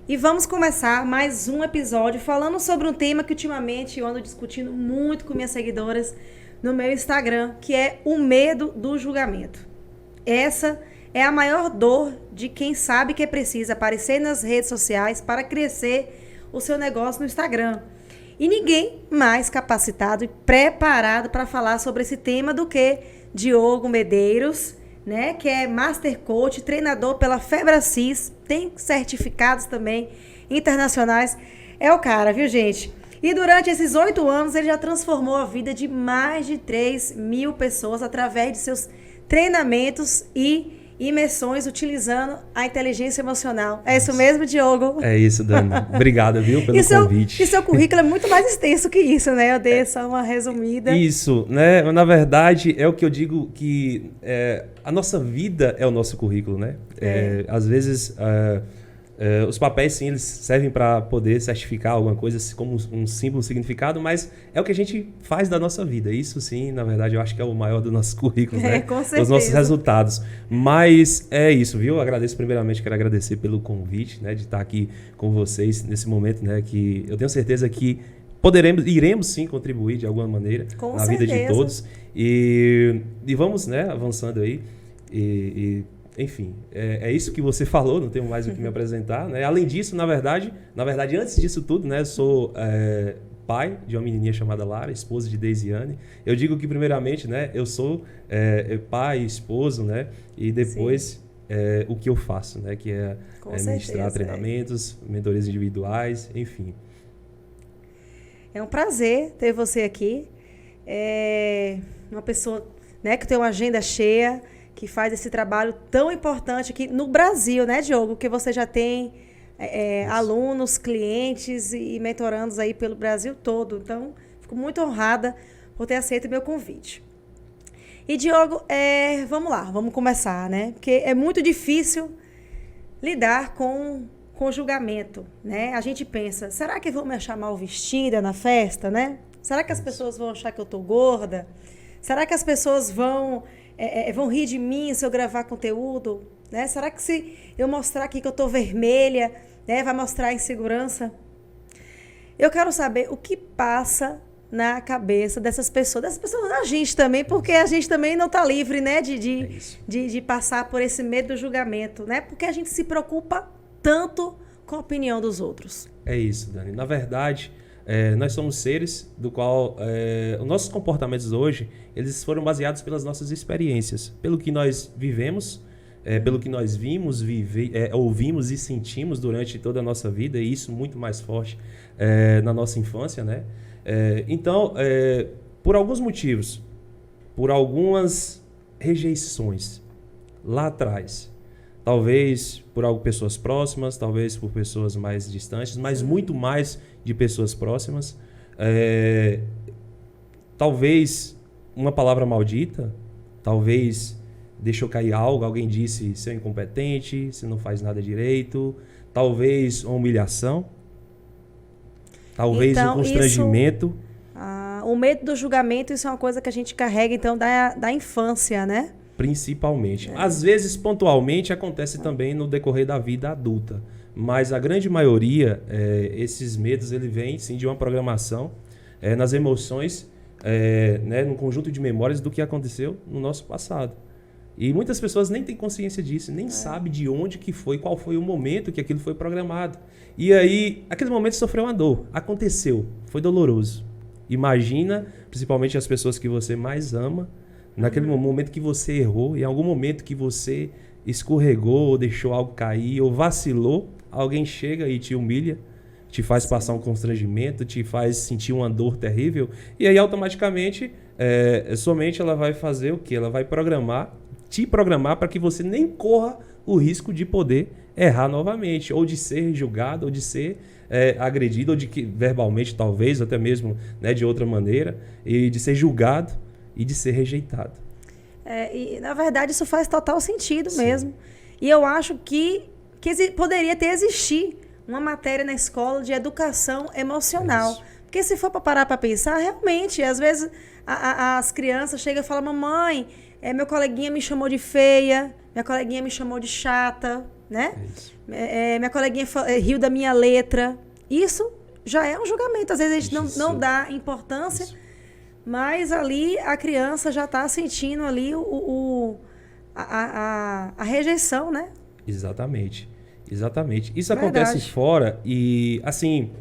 E vamos começar mais um episódio falando sobre um tema que ultimamente eu ando discutindo muito com minhas seguidoras no meu Instagram, que é o medo do julgamento. Essa é a maior dor de quem sabe que é preciso aparecer nas redes sociais para crescer o seu negócio no Instagram. E ninguém mais capacitado e preparado para falar sobre esse tema do que Diogo Medeiros, né, que é Master Coach, treinador pela Febracis, tem certificados também internacionais. É o cara, viu, gente? E durante esses 8 anos, ele já transformou a vida de mais de 3.000 pessoas através de seus treinamentos e imersões utilizando a inteligência emocional. É isso mesmo, Diogo? É isso, Dani. Obrigado, viu, pelo convite. E seu currículo é muito mais extenso que isso, né? Eu dei só uma resumida. Isso, né? Na verdade, é o que eu digo que a nossa vida é o nosso currículo, né? Às vezes, os papéis, sim, eles servem para poder certificar alguma coisa como um símbolo, um significado, mas é o que a gente faz da nossa vida. Isso, sim, na verdade, eu acho que é o maior dos nossos currículos, né? Com certeza. Os nossos resultados. Mas é isso, viu? Eu agradeço, primeiramente, quero agradecer pelo convite, né? De estar aqui com vocês nesse momento, né? Que eu tenho certeza que iremos sim contribuir de alguma maneira na vida de todos. E vamos, né? Avançando aí. Enfim, é isso que você falou, não tenho mais o que me apresentar, né? Além disso, na verdade, antes disso tudo, né? Eu sou pai de uma menininha chamada Lara, esposa de Deisiane. Eu digo que, primeiramente, né? Eu sou pai, esposo, né? E depois o que eu faço, né? Que é ministrar treinamentos, mentorias individuais, enfim. É um prazer ter você aqui. Uma pessoa, né, que tem uma agenda cheia, que faz esse trabalho tão importante aqui no Brasil, né, Diogo? Que você já tem alunos, clientes e mentorandos aí pelo Brasil todo. Então, fico muito honrada por ter aceito o meu convite. E, Diogo, vamos lá, vamos começar, né? Porque é muito difícil lidar com julgamento, né? A gente pensa, será que vão me achar mal vestida na festa, né? Será que as pessoas vão achar que eu tô gorda? Será que as pessoas vão rir de mim se eu gravar conteúdo? Né? Será que se eu mostrar aqui que eu tô vermelha, né, vai mostrar insegurança? Eu quero saber o que passa na cabeça dessas pessoas da gente também, porque a gente também não tá livre, né, de passar por esse medo do julgamento, né? Porque a gente se preocupa tanto com a opinião dos outros. É isso, Dani. Na verdade, nós somos seres do qual os nossos comportamentos hoje, eles foram baseados pelas nossas experiências, pelo que nós vivemos, pelo que nós vimos, ouvimos e sentimos durante toda a nossa vida, e isso muito mais forte na nossa infância, né? Então, por alguns motivos, por algumas rejeições lá atrás, talvez por pessoas próximas, talvez por pessoas mais distantes, mas muito mais de pessoas próximas. Talvez uma palavra maldita, talvez deixou cair algo, alguém disse você é incompetente, você não faz nada direito, talvez uma humilhação, talvez um constrangimento. O medo do julgamento, isso é uma coisa que a gente carrega então da infância, né? Principalmente. Às vezes, pontualmente, acontece também no decorrer da vida adulta. Mas a grande maioria, esses medos, ele vem, sim, de uma programação nas emoções, né, num conjunto de memórias do que aconteceu no nosso passado. E muitas pessoas nem têm consciência disso, nem sabem de onde que foi, qual foi o momento que aquilo foi programado. E aí, aquele momento sofreu uma dor. Aconteceu, foi doloroso. Imagina, principalmente as pessoas que você mais ama, naquele momento que você errou, em algum momento que você escorregou, ou deixou algo cair, ou vacilou, alguém chega e te humilha, te faz passar um constrangimento, te faz sentir uma dor terrível, e aí automaticamente somente ela vai fazer o quê? Ela vai te programar para que você nem corra o risco de poder errar novamente, ou de ser julgado, ou de ser agredido, ou de que verbalmente talvez, até mesmo, né, de outra maneira, e de ser julgado e de ser rejeitado. E na verdade isso faz total sentido mesmo. E eu acho que poderia existir uma matéria na escola de educação emocional. Porque se for para parar para pensar, realmente, às vezes as crianças chegam e falam, mamãe, meu coleguinha me chamou de feia, minha coleguinha me chamou de chata, né? Minha coleguinha riu da minha letra. Isso já é um julgamento. Às vezes a gente não dá importância, mas ali a criança já está sentindo ali a rejeição, né? Exatamente. Isso acontece fora e, assim,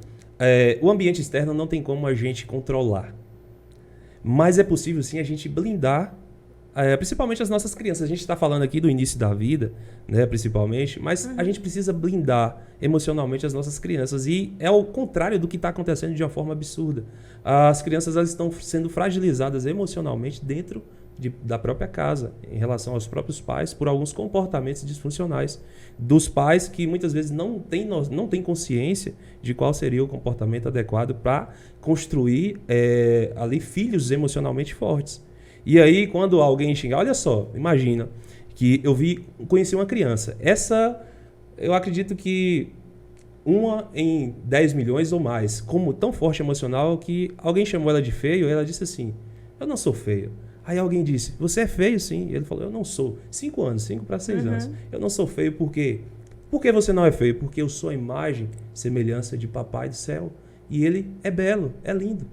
o ambiente externo não tem como a gente controlar. Mas é possível, sim, a gente blindar, principalmente as nossas crianças. A gente está falando aqui do início da vida, né, principalmente, mas a gente precisa blindar emocionalmente as nossas crianças. E é o contrário do que está acontecendo de uma forma absurda. As crianças elas estão sendo fragilizadas emocionalmente dentro da própria casa, em relação aos próprios pais, por alguns comportamentos disfuncionais dos pais que muitas vezes não têm consciência de qual seria o comportamento adequado para construir ali filhos emocionalmente fortes. E aí, quando alguém xingar, olha só, imagina que conheci uma criança. Eu acredito que 1 em 10 milhões ou mais, como tão forte emocional que alguém chamou ela de feio, e ela disse assim, eu não sou feio. Aí alguém disse, você é feio sim. E ele falou, eu não sou. 5 anos, 5 para 6 anos. Eu não sou feio por quê? Por que você não é feio? Porque eu sou a imagem, semelhança de Papai do Céu. E ele é belo, é lindo.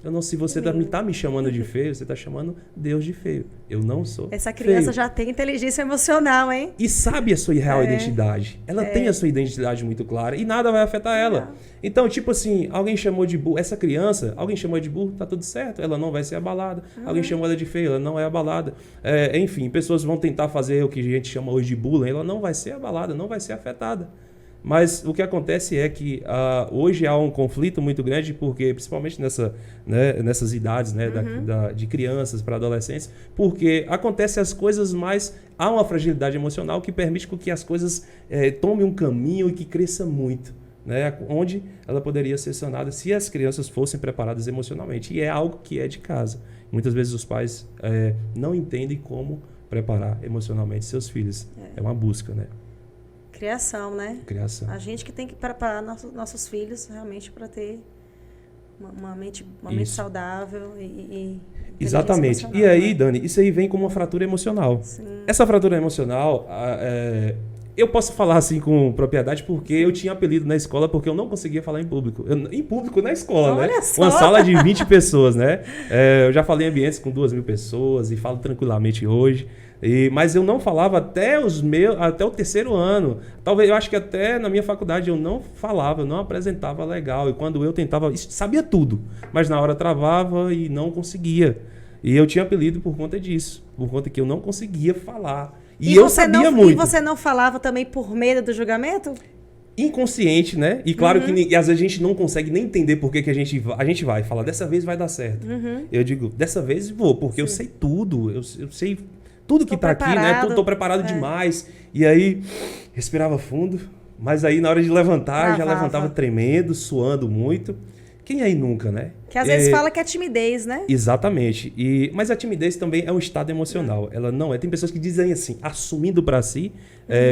Eu não, se você está me chamando de feio, você está chamando Deus de feio. Eu não sou Essa criança feio. já tem inteligência emocional, hein? E sabe a sua real identidade. Ela tem a sua identidade muito clara e nada vai afetar ela. Então, tipo assim, alguém chamou de burro. Essa criança, alguém chamou de burro, tá tudo certo. Ela não vai ser abalada. Alguém chamou ela de feia, ela não é abalada. Enfim, pessoas vão tentar fazer o que a gente chama hoje de bullying. Ela não vai ser abalada, não vai ser afetada. Mas o que acontece é que hoje há um conflito muito grande, porque principalmente nessas idades, né, de crianças para adolescentes, porque acontecem as coisas, mas há uma fragilidade emocional que permite que as coisas tomem um caminho e que cresça muito, né, onde ela poderia ser sanada se as crianças fossem preparadas emocionalmente. E é algo que é de casa. Muitas vezes os pais não entendem como preparar emocionalmente seus filhos. É uma busca, né? Criação, né? Criação. A gente que tem que preparar nossos filhos realmente para ter uma mente saudável e exatamente. E aí, Dani, isso aí vem como uma fratura emocional. Sim. Essa fratura emocional, eu posso falar assim com propriedade porque eu tinha apelido na escola porque eu não conseguia falar em público. Em público na escola, Olha né? só. Uma sala de 20 pessoas, né? Eu já falei em ambientes com 2.000 pessoas e falo tranquilamente hoje. Mas eu não falava até o 3º ano. Talvez, eu acho que até na minha faculdade eu não falava, eu não apresentava legal. E quando eu tentava, sabia tudo, mas na hora travava e não conseguia. E eu tinha apelido por conta disso, por conta que eu não conseguia falar. E eu sabia muito. E você não falava também por medo do julgamento? Inconsciente, né? E claro que às vezes a gente não consegue nem entender por que a gente vai falar, dessa vez vai dar certo. Eu digo, dessa vez vou, porque eu sei tudo, eu sei tudo que tá aqui, né? Tô preparado demais. E aí, respirava fundo, mas aí na hora de levantar, já levantava tremendo, suando muito. Quem aí nunca, né? Que às vezes fala que é timidez, né? Exatamente. Mas a timidez também é um estado emocional. Ela não é. Tem pessoas que dizem assim, assumindo para si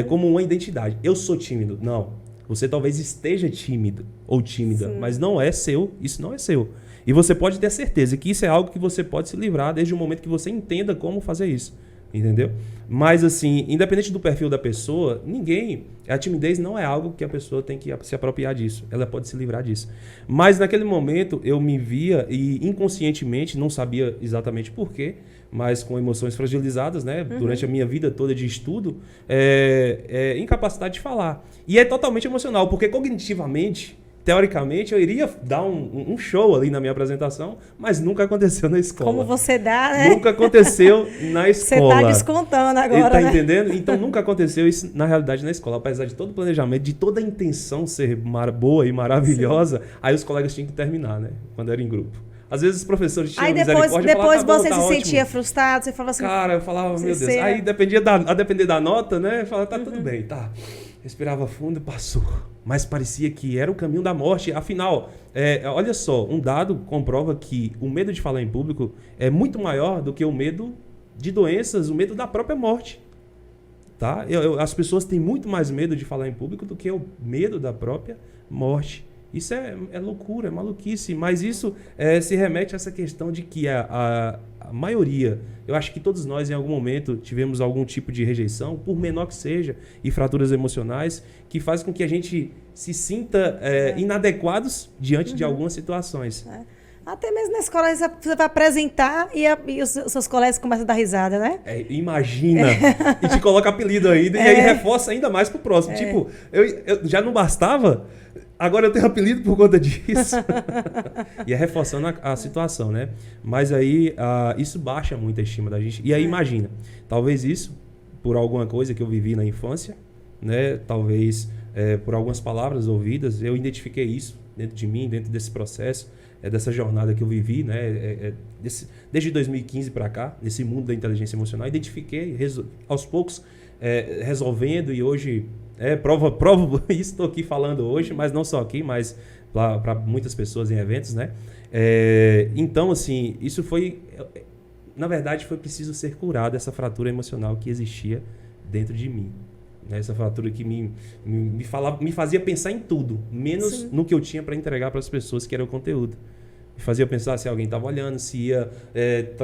como uma identidade. Eu sou tímido. Não. Você talvez esteja tímido ou tímida, mas não é seu. Isso não é seu. E você pode ter certeza que isso é algo que você pode se livrar desde o momento que você entenda como fazer isso. Entendeu? Mas assim, independente do perfil da pessoa, a timidez não é algo que a pessoa tem que se apropriar disso. Ela pode se livrar disso. Mas naquele momento eu me via e inconscientemente, não sabia exatamente por quê, mas com emoções fragilizadas, né? Durante a minha vida toda de estudo, incapacidade de falar. E é totalmente emocional, porque cognitivamente, teoricamente, eu iria dar um show ali na minha apresentação, mas nunca aconteceu na escola. Como você dá, né? Nunca aconteceu na escola. Você tá descontando agora, tá né? entendendo? Então, nunca aconteceu isso, na realidade, na escola. Apesar de todo o planejamento, de toda a intenção ser boa e maravilhosa, aí os colegas tinham que terminar, né? Quando era em grupo. Às vezes os professores tinham misericórdia e depois falavam, você tá se ótimo. sentia frustrado, você falava assim... Cara, eu falava, meu Deus. Aí, a depender da nota, né? Eu falava, tá tudo bem, tá. Respirava fundo e passou. Mas parecia que era o caminho da morte. Afinal, olha só, um dado comprova que o medo de falar em público é muito maior do que o medo de doenças, o medo da própria morte. Tá? As pessoas têm muito mais medo de falar em público do que o medo da própria morte. Isso é loucura, é maluquice, mas isso se remete a essa questão de que a maioria, eu acho que todos nós em algum momento tivemos algum tipo de rejeição, por menor que seja, e fraturas emocionais, que faz com que a gente se sinta inadequados diante de algumas situações. Até mesmo na escola você vai apresentar e os seus colegas começam a dar risada, né? Imagina! E te coloca apelido ainda, e aí reforça ainda mais pro próximo. Tipo, eu já não bastava, agora eu tenho apelido por conta disso. E é reforçando a situação, né? Mas aí isso baixa muito a estima da gente. E aí imagina, talvez isso, por alguma coisa que eu vivi na infância, né? Talvez por algumas palavras ouvidas, eu identifiquei isso dentro de mim, dentro desse processo. Dessa jornada que eu vivi, né, desde 2015 para cá, nesse mundo da inteligência emocional, identifiquei aos poucos resolvendo, e hoje provo isso, estou aqui falando hoje, mas não só aqui, mas para muitas pessoas em eventos, né? Então, assim, isso foi, na verdade, foi preciso ser curado, essa fratura emocional que existia dentro de mim. Essa fratura que me fazia pensar em tudo, menos Sim. no que eu tinha para entregar para as pessoas, que era o conteúdo. Me fazia pensar se alguém estava olhando, se ia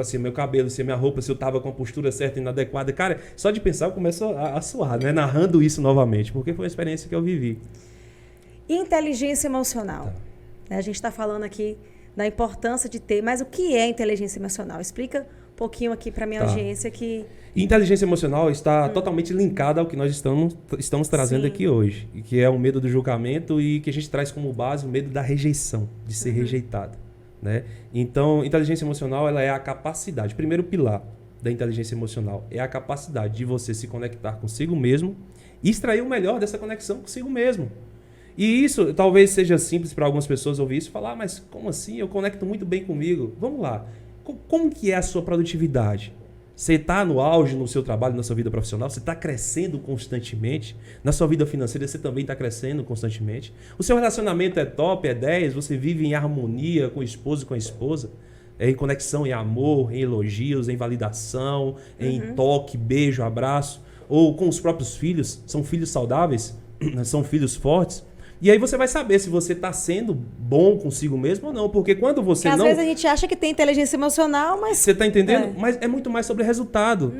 se meu cabelo, se minha roupa, se eu estava com a postura certa e inadequada. Cara, só de pensar eu começo a suar, né? Narrando isso novamente, porque foi uma experiência que eu vivi. Inteligência emocional. A gente está falando aqui da importância de ter, mas o que é inteligência emocional? Explica um pouquinho aqui para minha audiência que... Inteligência emocional está totalmente linkada ao que nós estamos trazendo aqui hoje, que é o medo do julgamento e que a gente traz como base o medo da rejeição, de ser rejeitado, né? Então, inteligência emocional ela é a capacidade, primeiro pilar da inteligência emocional é a capacidade de você se conectar consigo mesmo e extrair o melhor dessa conexão consigo mesmo. E isso talvez seja simples para algumas pessoas ouvir isso e falar, mas como assim? Eu conecto muito bem comigo. Vamos lá. Como que é a sua produtividade? Você está no auge no seu trabalho, na sua vida profissional? Você está crescendo constantemente? Na sua vida financeira você também está crescendo constantemente? O seu relacionamento é top, é 10? Você vive em harmonia com o esposo e com a esposa? Em conexão, em amor, em elogios, em validação, em toque, beijo, abraço? Ou com os próprios filhos? São filhos saudáveis? São filhos fortes? E aí você vai saber se você está sendo bom consigo mesmo ou não. Porque quando você às vezes a gente acha que tem inteligência emocional, mas... Você está entendendo? Mas é muito mais sobre resultado.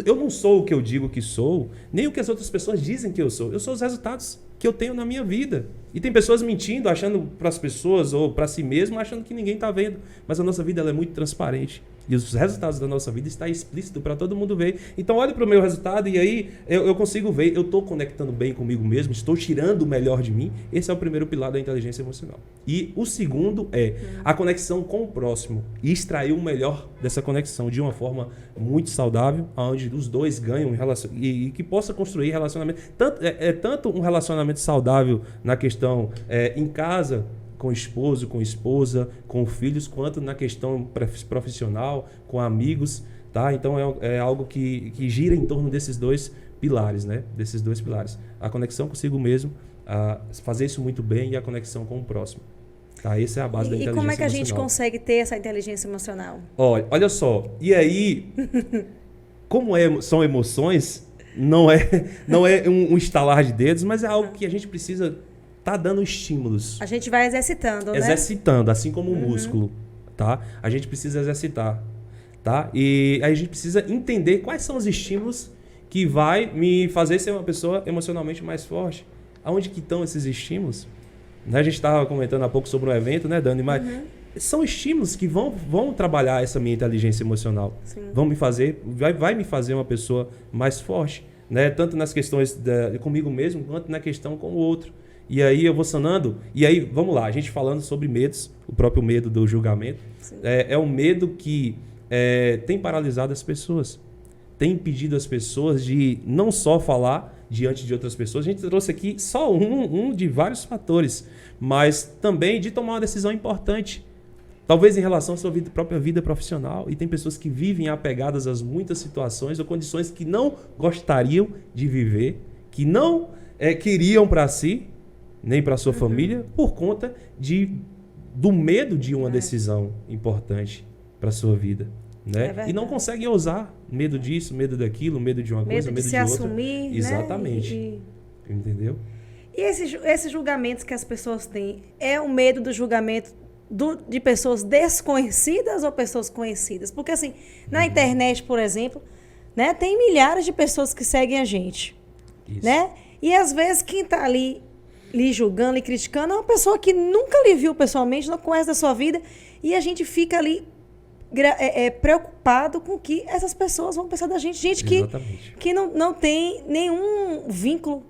Eu não sou o que eu digo que sou, nem o que as outras pessoas dizem que eu sou. Eu sou os resultados que eu tenho na minha vida. E tem pessoas mentindo, achando para as pessoas ou para si mesmo, achando que ninguém está vendo. Mas a nossa vida ela é muito transparente. E os resultados da nossa vida estão explícitos para todo mundo ver. Então olhe para o meu resultado e aí eu consigo ver, eu estou conectando bem comigo mesmo, estou tirando o melhor de mim. Esse é o primeiro pilar da inteligência emocional. E o segundo é a conexão com o próximo e extrair o melhor dessa conexão de uma forma muito saudável, onde os dois ganham e que possa construir relacionamento. Tanto um relacionamento saudável na questão em casa, com o esposo, com a esposa, com filhos, quanto na questão profissional, com amigos, tá? Então é algo que gira em torno desses dois pilares, né? Desses dois pilares. A conexão consigo mesmo, fazer isso muito bem e a conexão com o próximo. Tá? Essa é a base da inteligência emocional. E como é que a gente consegue ter essa inteligência emocional? Olha só, e aí, como são emoções, não é um estalar de dedos, mas é algo que a gente precisa tá dando estímulos. A gente vai exercitando, né? Exercitando, assim como o músculo, tá? A gente precisa exercitar, tá? E aí a gente precisa entender quais são os estímulos que vai me fazer ser uma pessoa emocionalmente mais forte. Aonde que estão esses estímulos? Né? A gente estava comentando há pouco sobre um evento, né, Dani? Mas são estímulos que vão trabalhar essa minha inteligência emocional. Sim. Vão me fazer, vai me fazer uma pessoa mais forte, né? Tanto nas questões comigo mesmo, quanto na questão com o outro. E aí eu vou sanando, e aí vamos lá, a gente falando sobre medos, o próprio medo do julgamento, é um medo que tem paralisado as pessoas, tem impedido as pessoas de não só falar diante de outras pessoas, a gente trouxe aqui só um de vários fatores, mas também de tomar uma decisão importante, talvez em relação à sua própria vida profissional, e tem pessoas que vivem apegadas a muitas situações ou condições que não gostariam de viver, que não queriam para si, nem para sua família, por conta do medo de uma decisão importante para sua vida, né? E não conseguem ousar, medo disso, medo daquilo, medo de uma coisa, medo de outra. Medo de se assumir, exatamente, né? Entendeu? E esses julgamentos que as pessoas têm, é o medo do julgamento de pessoas desconhecidas ou pessoas conhecidas? Porque, assim, na internet, por exemplo, né, tem milhares de pessoas que seguem a gente. Isso. Né? E, às vezes, quem está ali lhe julgando, lhe criticando, é uma pessoa que nunca lhe viu pessoalmente, não conhece da sua vida, e a gente fica ali preocupado com o que essas pessoas vão pensar da gente. Gente que não tem nenhum vínculo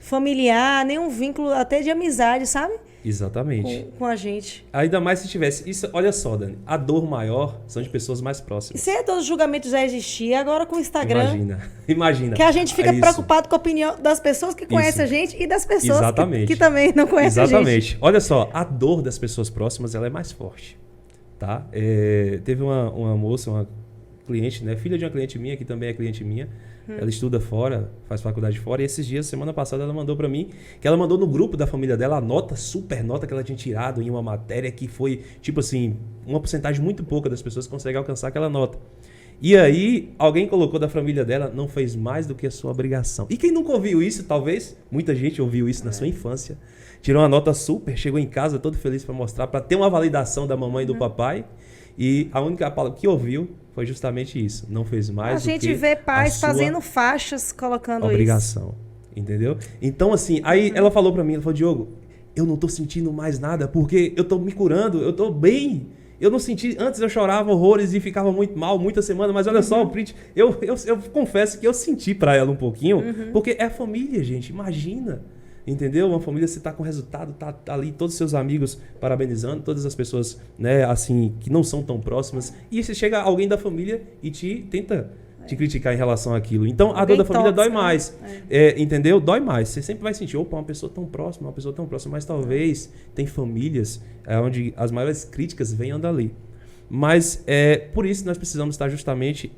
familiar, nenhum vínculo até de amizade, sabe? Exatamente. Com a gente. Ainda mais se tivesse... Isso, olha só, Dani, a dor maior são de pessoas mais próximas. Se todo julgamento já existia, agora com o Instagram... Imagina. Que a gente fica preocupado com a opinião das pessoas que conhecem a gente e das pessoas que também não conhecem a gente. Exatamente. Olha só, a dor das pessoas próximas, ela é mais forte. Tá? Teve uma moça, uma cliente, né? Filha de uma cliente minha, que também é cliente minha. Ela estuda fora, faz faculdade fora. E esses dias, semana passada, ela mandou para mim, que ela mandou no grupo da família dela a nota, super nota que ela tinha tirado em uma matéria que foi, tipo assim, uma porcentagem muito pouca das pessoas conseguem alcançar aquela nota. E aí, alguém colocou da família dela, não fez mais do que a sua obrigação. E quem nunca ouviu isso, talvez, muita gente ouviu isso na sua infância, tirou uma nota super, chegou em casa todo feliz para mostrar, para ter uma validação da mamãe e do papai. E a única palavra que ouviu foi justamente isso. Não fez mais do que a gente vê pais fazendo faixas, colocando obrigação, isso. Entendeu? Então, assim, aí ela falou para mim, ela falou, Diogo, eu não tô sentindo mais nada, porque eu tô me curando, eu tô bem. Eu não senti... Antes eu chorava horrores e ficava muito mal, muita semana, mas olha só o print. Eu confesso que eu senti para ela um pouquinho, porque é família, gente, imagina. Entendeu? Uma família, você tá com resultado, tá ali todos os seus amigos parabenizando, todas as pessoas, né, assim, que não são tão próximas. E você chega alguém da família e tenta te criticar em relação àquilo. Então, a dor da família dói mais. Entendeu? Dói mais. Você sempre vai sentir, opa, uma pessoa tão próxima, mas talvez tem famílias onde as maiores críticas venham dali. Mas por isso nós precisamos estar justamente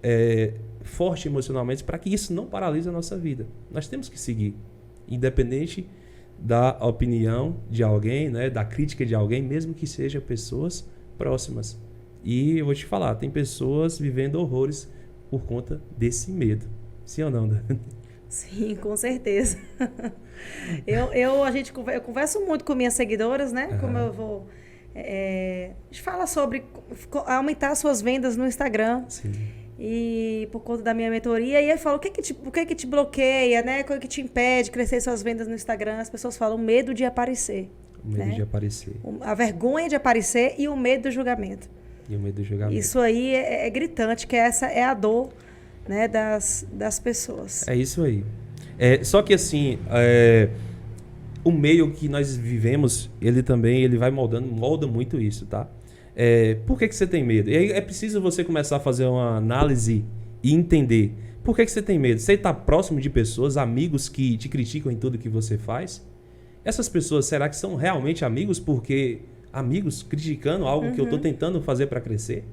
forte emocionalmente para que isso não paralise a nossa vida. Nós temos que seguir. Independente da opinião de alguém, né, da crítica de alguém, mesmo que sejam pessoas próximas. E eu vou te falar, tem pessoas vivendo horrores por conta desse medo. Sim ou não, Dani? Sim, com certeza. Eu converso muito com minhas seguidoras, né? Como eu vou... a gente fala sobre aumentar suas vendas no Instagram. Sim. E por conta da minha mentoria, e eu falo, o que te bloqueia, né? O que te impede de crescer suas vendas no Instagram? As pessoas falam medo de aparecer. O medo, né? De aparecer. A vergonha de aparecer e o medo do julgamento. E o medo do julgamento. Isso aí é gritante, que essa é a dor, né, das pessoas. É isso aí. Só que assim, o meio que nós vivemos, ele vai molda muito isso, tá? Por que você tem medo? E aí é preciso você começar a fazer uma análise e entender. Por que você tem medo? Você está próximo de pessoas, amigos que te criticam em tudo que você faz? Essas pessoas, será que são realmente amigos? Porque amigos criticando algo que eu estou tentando fazer para crescer?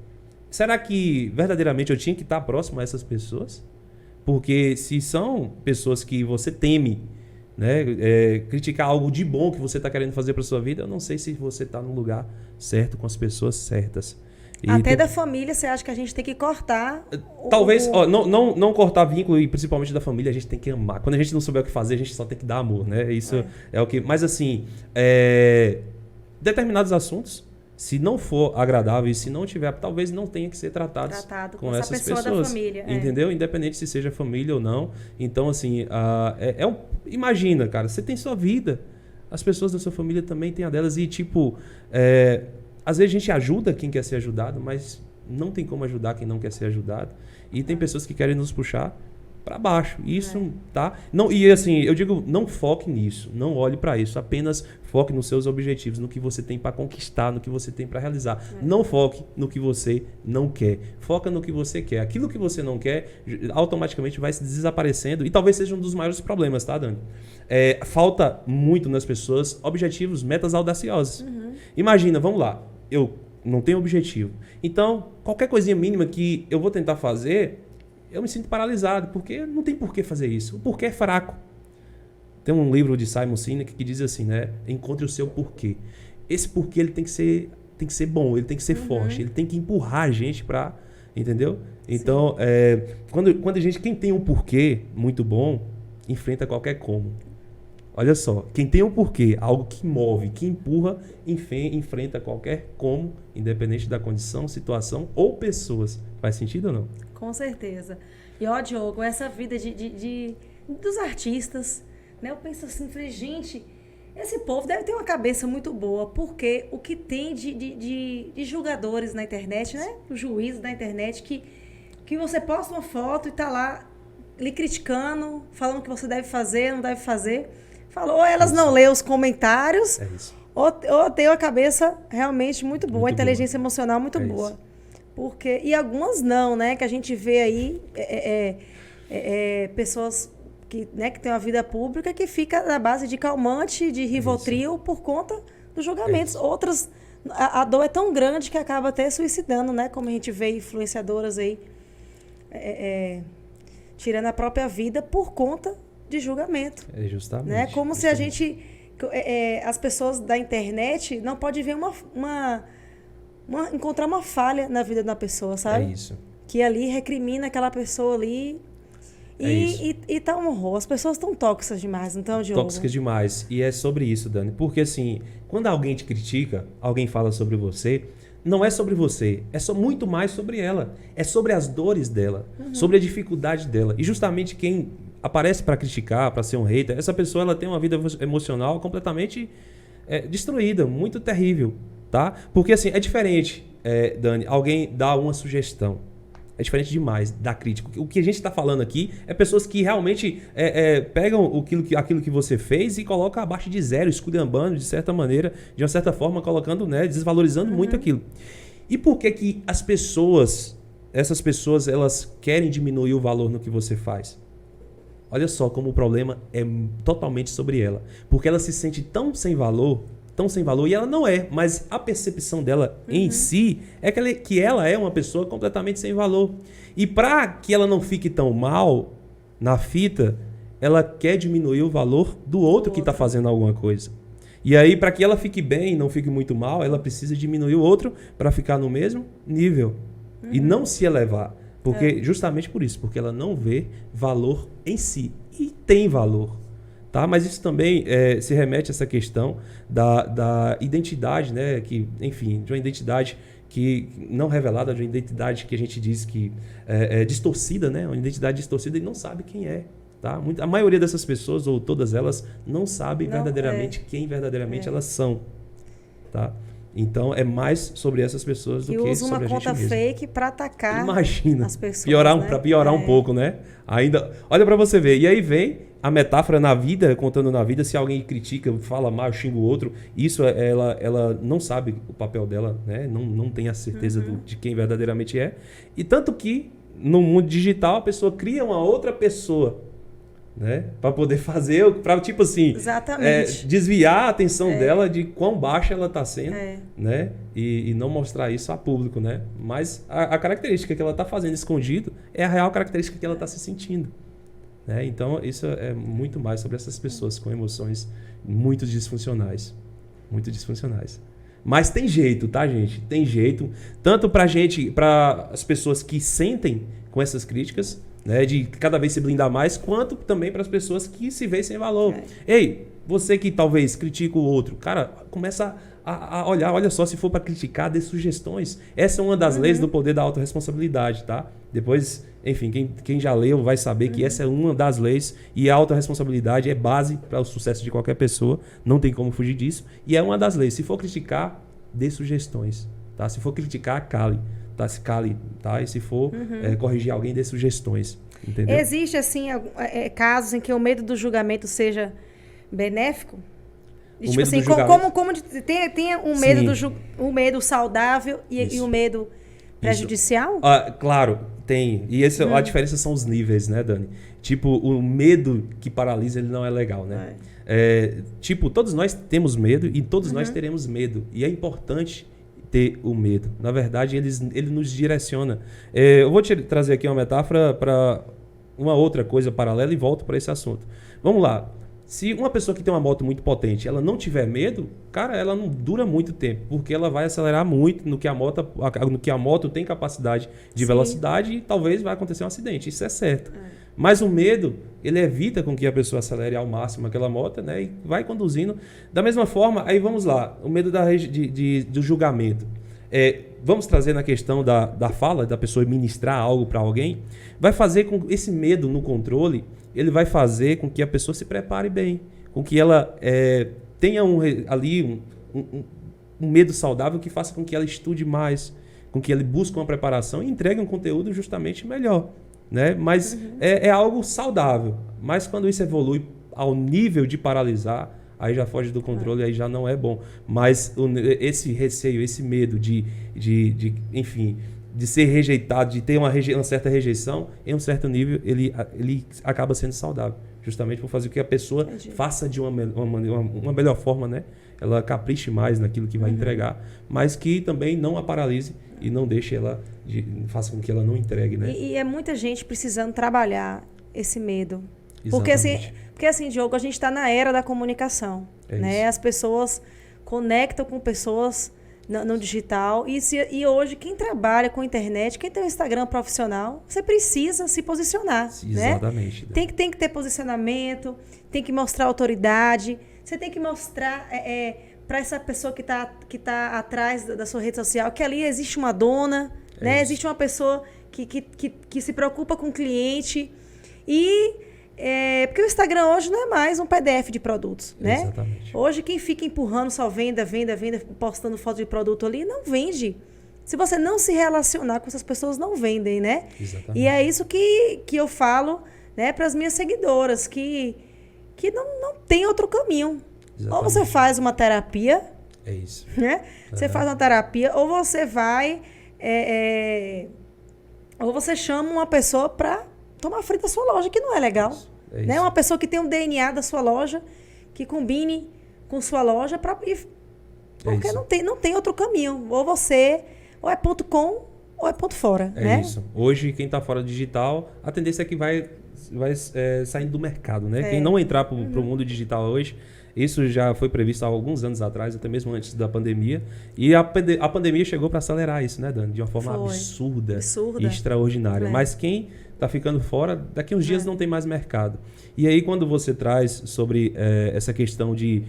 Será que verdadeiramente eu tinha que estar próximo a essas pessoas? Porque se são pessoas que você teme, né, criticar algo de bom que você está querendo fazer para sua vida, eu não sei se você está no lugar certo com as pessoas certas. Até da família, você acha que a gente tem que cortar? Talvez, não cortar vínculo, e principalmente da família, a gente tem que amar. Quando a gente não souber o que fazer, a gente só tem que dar amor, né? Isso é o que... Mas assim, determinados assuntos, se não for agradável e se não tiver, talvez não tenha que ser tratado com essas pessoas. Da família, entendeu? Independente se seja família ou não. Então, assim, imagina, cara, você tem sua vida. As pessoas da sua família também têm a delas. E, tipo, às vezes a gente ajuda quem quer ser ajudado, mas não tem como ajudar quem não quer ser ajudado. E tem pessoas que querem nos puxar para baixo. Isso, tá? Não, e assim, eu digo, não foque nisso, não olhe para isso, apenas foque nos seus objetivos, no que você tem para conquistar, no que você tem para realizar. Não foque no que você não quer. Foca no que você quer. Aquilo que você não quer, automaticamente vai se desaparecendo e talvez seja um dos maiores problemas, tá, Dani? Falta muito nas pessoas objetivos, metas audaciosas. Imagina, vamos lá, eu não tenho objetivo. Então, qualquer coisinha mínima que eu vou tentar fazer, eu me sinto paralisado, porque não tem por que fazer isso. O porquê é fraco. Tem um livro de Simon Sinek que diz assim, né? Encontre o seu porquê. Esse porquê ele tem que ser bom, ele tem que ser forte, ele tem que empurrar a gente para... Entendeu? Então, quando a gente, quem tem um porquê muito bom, enfrenta qualquer como. Olha só, quem tem um porquê, algo que move, que empurra, enfrenta qualquer como, independente da condição, situação ou pessoas. Faz sentido ou não? Com certeza. E ó, Diogo, essa vida dos artistas, né? Eu penso assim, falei, gente, esse povo deve ter uma cabeça muito boa, porque o que tem de julgadores na internet, né? Os juízes da internet, que você posta uma foto e tá lá lhe criticando, falando o que você deve fazer, não deve fazer. Falou, ou elas não lêem os comentários, ou tem uma cabeça realmente muito boa, muito inteligência emocional muito boa. Isso. Porque, e algumas não, né? Que a gente vê aí pessoas que têm uma vida pública que fica na base de calmante, de Rivotril, por conta dos julgamentos. Outras, a dor é tão grande que acaba até suicidando, né? Como a gente vê influenciadoras aí tirando a própria vida por conta de julgamento. É justamente. Né? Como se a gente... as pessoas da internet não podem ver encontrar uma falha na vida da pessoa, sabe? É isso. Que ali recrimina aquela pessoa ali e tá um horror. As pessoas estão tóxicas demais, então, Diogo? Tóxicas demais. E é sobre isso, Dani. Porque, assim, quando alguém te critica, alguém fala sobre você, não é sobre você, é muito mais sobre ela. É sobre as dores dela, sobre a dificuldade dela. E justamente quem aparece para criticar, para ser um hater, essa pessoa ela tem uma vida emocional completamente destruída, muito terrível, tá? Porque assim, é diferente, Dani, alguém dá uma sugestão. É diferente demais da crítica. O que a gente está falando aqui é pessoas que realmente pegam aquilo que você fez e colocam abaixo de zero, esculhambando de certa maneira, de uma certa forma, colocando, desvalorizando muito aquilo. E por que essas pessoas, elas querem diminuir o valor no que você faz? Olha só como o problema é totalmente sobre ela. Porque ela se sente tão sem valor, e ela não é, mas a percepção dela em si é que ela é uma pessoa completamente sem valor. E para que ela não fique tão mal na fita, ela quer diminuir o valor do outro que está fazendo alguma coisa. E aí, para que ela fique bem e não fique muito mal, ela precisa diminuir o outro para ficar no mesmo nível e não se elevar. Justamente por isso, porque ela não vê valor em si. E tem valor. Tá? Mas isso também se remete a essa questão da identidade, né? Que, enfim, de uma identidade que não revelada, de uma identidade que a gente diz que é distorcida, né? Uma identidade distorcida e não sabe quem é. Tá? A maioria dessas pessoas, ou todas elas, não sabem verdadeiramente quem verdadeiramente elas são. Tá? Então, é mais sobre essas pessoas do que sobre a gente mesmo. E usa uma conta fake para atacar as pessoas. Para piorar um pouco, né? Ainda, olha para você ver. E aí vem a metáfora na vida, contando na vida, se alguém critica, fala mal, xinga o outro, isso ela não sabe o papel dela, né? Não tem a certeza de quem verdadeiramente é. E tanto que, no mundo digital, a pessoa cria uma outra pessoa, né? Para poder fazer, para tipo assim, desviar a atenção dela de quão baixa ela está sendo, né? E não mostrar isso a público, né? Mas a característica que ela está fazendo escondido é a real característica que ela está se sentindo, né? Então isso é muito mais sobre essas pessoas com emoções muito disfuncionais, Mas tem jeito, tá, gente? Tem jeito, tanto para as pessoas que sentem com essas críticas, né, de cada vez se blindar mais, quanto também para as pessoas que se veem sem valor. Ei, você que talvez critica o outro, cara, começa a olhar, olha só, se for para criticar, dê sugestões. Essa é uma das leis do poder da autorresponsabilidade, tá? Depois, enfim, quem já leu vai saber que essa é uma das leis e a autorresponsabilidade é base para o sucesso de qualquer pessoa, não tem como fugir disso, e é uma das leis. Se for criticar, dê sugestões, tá? Se for criticar, cale. Tá, se cale, tá? E se for corrigir alguém, dê sugestões, entendeu? Existe, assim, casos em que o medo do julgamento seja benéfico? O tipo medo assim, do julgamento... como tem um medo o medo saudável e o medo prejudicial? Claro, tem. E a diferença são os níveis, né, Dani? Tipo, o medo que paralisa, ele não é legal, né? Tipo, todos nós temos medo e todos nós teremos medo. E é importante ter o medo. Na verdade, ele nos direciona. Eu vou te trazer aqui uma metáfora para uma outra coisa paralela e volto para esse assunto. Vamos lá. Se uma pessoa que tem uma moto muito potente, ela não tiver medo, cara, ela não dura muito tempo, porque ela vai acelerar muito no que a moto tem capacidade de velocidade e talvez vai acontecer um acidente. Isso é certo. Mas o medo, ele evita com que a pessoa acelere ao máximo aquela moto, né? E vai conduzindo. Da mesma forma, aí vamos lá, o medo do julgamento. Vamos trazer na questão da fala, da pessoa ministrar algo para alguém, vai fazer com esse medo no controle, ele vai fazer com que a pessoa se prepare bem, com que ela tenha ali um medo saudável que faça com que ela estude mais, com que ele busque uma preparação e entregue um conteúdo justamente melhor. Né? Mas é algo saudável. Mas quando isso evolui ao nível de paralisar, aí já foge do controle, aí já não é bom. Mas esse receio, esse medo enfim, de ser rejeitado, de ter uma certa rejeição, em um certo nível, ele acaba sendo saudável. Justamente por fazer com que a pessoa faça de uma melhor forma, né? Ela capriche mais naquilo que vai entregar, mas que também não a paralise e não deixe ela, faça com que ela não entregue, né? E é muita gente precisando trabalhar esse medo. Exatamente. Porque assim, Diogo, a gente está na era da comunicação. Né? As pessoas conectam com pessoas no digital. E hoje, quem trabalha com internet, quem tem um Instagram profissional, você precisa se posicionar. Exatamente. Né? Tem que ter posicionamento, tem que mostrar autoridade. Você tem que mostrar para essa pessoa que tá atrás da sua rede social que ali existe uma dona, né? Existe uma pessoa que se preocupa com o cliente. Porque o Instagram hoje não é mais um PDF de produtos, né? Exatamente. Hoje quem fica empurrando só venda, postando foto de produto ali, não vende. Se você não se relacionar com essas pessoas, não vendem, né? Exatamente. E é isso que eu falo, né, para as minhas seguidoras, que não tem outro caminho. Exatamente. Ou você faz uma terapia. É isso. Né? Você faz uma terapia, ou você vai... ou você chama uma pessoa para tomar frente da sua loja, que não é legal. É isso. Né? Uma pessoa que tem um DNA da sua loja, que combine com sua loja, porque não tem outro caminho. Ou é ponto com, ou é ponto fora. É isso. Hoje, quem está fora do digital, a tendência é que vai saindo do mercado, né? Quem não entrar para o mundo digital hoje, isso já foi previsto há alguns anos atrás, até mesmo antes da pandemia. E a pandemia chegou para acelerar isso, né, Dani? De uma forma absurda e extraordinária. Mas quem está ficando fora, daqui uns dias não tem mais mercado. E aí, quando você traz sobre essa questão de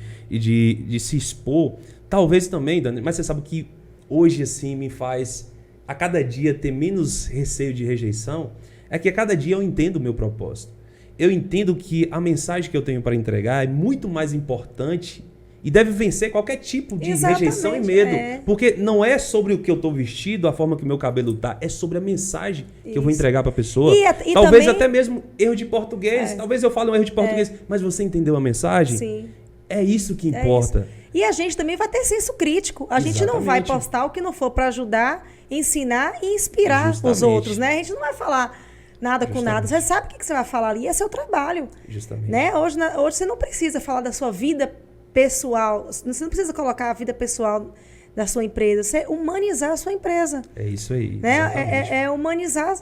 se expor, talvez também, Dani, mas você sabe que hoje, assim, me faz a cada dia ter menos receio de rejeição, é que a cada dia eu entendo o meu propósito. Eu entendo que a mensagem que eu tenho para entregar é muito mais importante e deve vencer qualquer tipo de rejeição e medo. Porque não é sobre o que eu estou vestido, a forma que o meu cabelo está, é sobre a mensagem que eu vou entregar para a pessoa. Talvez até mesmo erro de português, talvez eu fale um erro de português, mas você entendeu a mensagem? Sim. É isso que importa. Isso. E a gente também vai ter senso crítico. A gente não vai postar o que não for para ajudar, ensinar e inspirar os outros, né? A gente não vai falar nada com nada. Você sabe o que você vai falar ali, é seu trabalho. Justamente. Né? Hoje você não precisa falar da sua vida pessoal. Você não precisa colocar a vida pessoal da sua empresa. Você humanizar a sua empresa. É isso aí. Né? É humanizar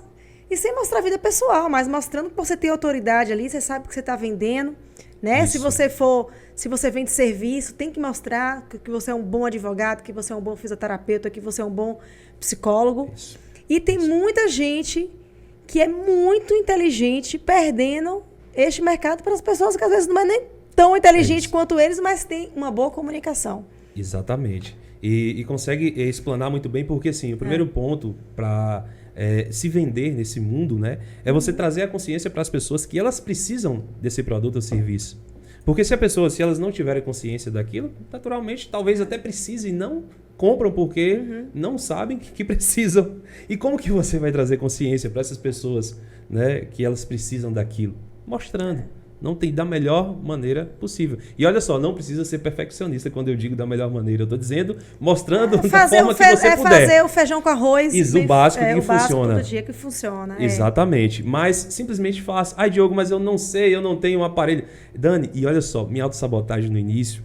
e sem mostrar a vida pessoal, mas mostrando que você tem autoridade ali, você sabe o que você está vendendo. Né? Se você vende serviço, tem que mostrar que você é um bom advogado, que você é um bom fisioterapeuta, que você é um bom psicólogo. Isso. E tem muita gente que é muito inteligente perdendo este mercado para as pessoas que às vezes não é nem tão inteligente quanto eles, mas tem uma boa comunicação. Exatamente. E consegue explanar muito bem, porque assim, o primeiro ponto para se vender nesse mundo, né, é você trazer a consciência para as pessoas que elas precisam desse produto ou serviço. Porque se elas não tiverem consciência daquilo, naturalmente, talvez até precisem e não compram porque não sabem que precisam. E como que você vai trazer consciência para essas pessoas, né, que elas precisam daquilo? Mostrando. Não tem da melhor maneira possível. E olha só, não precisa ser perfeccionista quando eu digo da melhor maneira. Eu estou dizendo, mostrando da forma que você puder. Fazer o feijão com arroz. Isso, o básico que funciona. Todo dia que funciona. Exatamente. Mas simplesmente faça. Ai, Diogo, mas eu não sei, eu não tenho um aparelho. Dani, e olha só, minha autossabotagem no início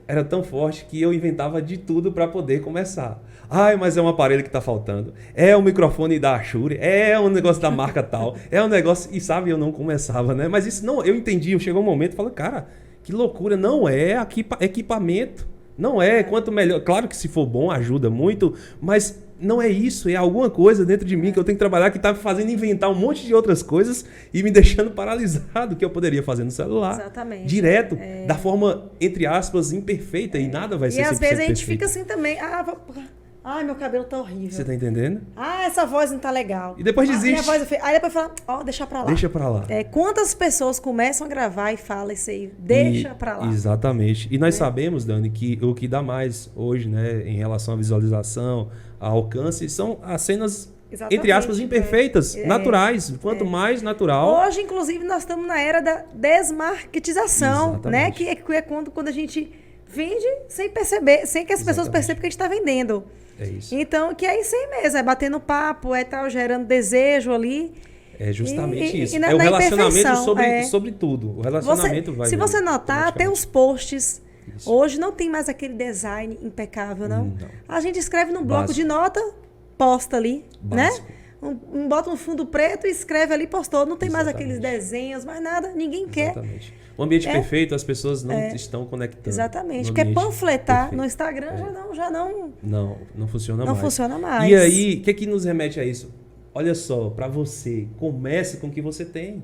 era tão forte que eu inventava de tudo para poder começar. Ai, mas é um aparelho que está faltando. É um microfone da Shure, é um negócio da marca tal, é um negócio... E sabe, eu não começava, né? Mas isso não, eu entendi, chegou um momento e falei, cara, Que loucura. Não é equipamento. Não é. Quanto melhor. Claro que se for bom, ajuda muito, mas não é isso. É alguma coisa dentro de mim que eu tenho que trabalhar que está me fazendo inventar um monte de outras coisas e me deixando paralisado, que eu poderia fazer no celular. Exatamente. Direto, da forma, entre aspas, imperfeita, e nada vai ser 100% perfeito. E às vezes a gente perfeito. fica assim também, ai, meu cabelo tá horrível. Você tá entendendo? Essa voz não tá legal. E depois desiste. Minha voz é feia. Aí depois fala, deixa pra lá. Deixa pra lá. Quantas pessoas começam a gravar e falam isso aí? Deixa pra lá. Exatamente. E nós sabemos, Dani, que o que dá mais hoje, né, em relação à visualização, a alcance, são as cenas, entre aspas, imperfeitas, naturais. Quanto mais natural... Hoje, inclusive, nós estamos na era da desmarketização, né? Que é quando a gente vende sem perceber, sem que as pessoas percebam que a gente está vendendo. É isso. Então, que é isso aí mesmo, é batendo papo, é tal, gerando desejo ali. É justamente isso. E é o relacionamento sobre tudo. O relacionamento vai... Se você notar, até os posts... Isso. Hoje não tem mais aquele design impecável, não. A gente escreve num bloco de nota, posta ali, básico, né? Bota um fundo preto e escreve ali, postou. Não tem mais aqueles desenhos, mais nada. Ninguém quer. O ambiente perfeito, as pessoas não estão conectando. Exatamente. Porque panfletar no Instagram já não... Não funciona mais. Não funciona mais. E aí, o que nos remete a isso? Olha só, para você, comece com o que você tem.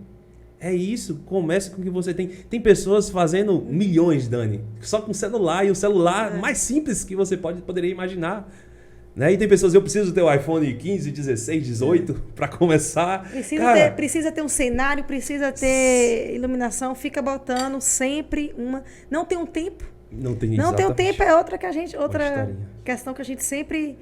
É isso, comece com o que você tem. Tem pessoas fazendo milhões, Dani, só com celular, e o celular mais simples que você poderia imaginar. Né? E tem pessoas, eu preciso ter o iPhone 15, 16, 18 para começar. Precisa ter um cenário, precisa ter iluminação, fica botando sempre uma... Não tem um tempo. Não tem um tempo, é outra questão que a gente sempre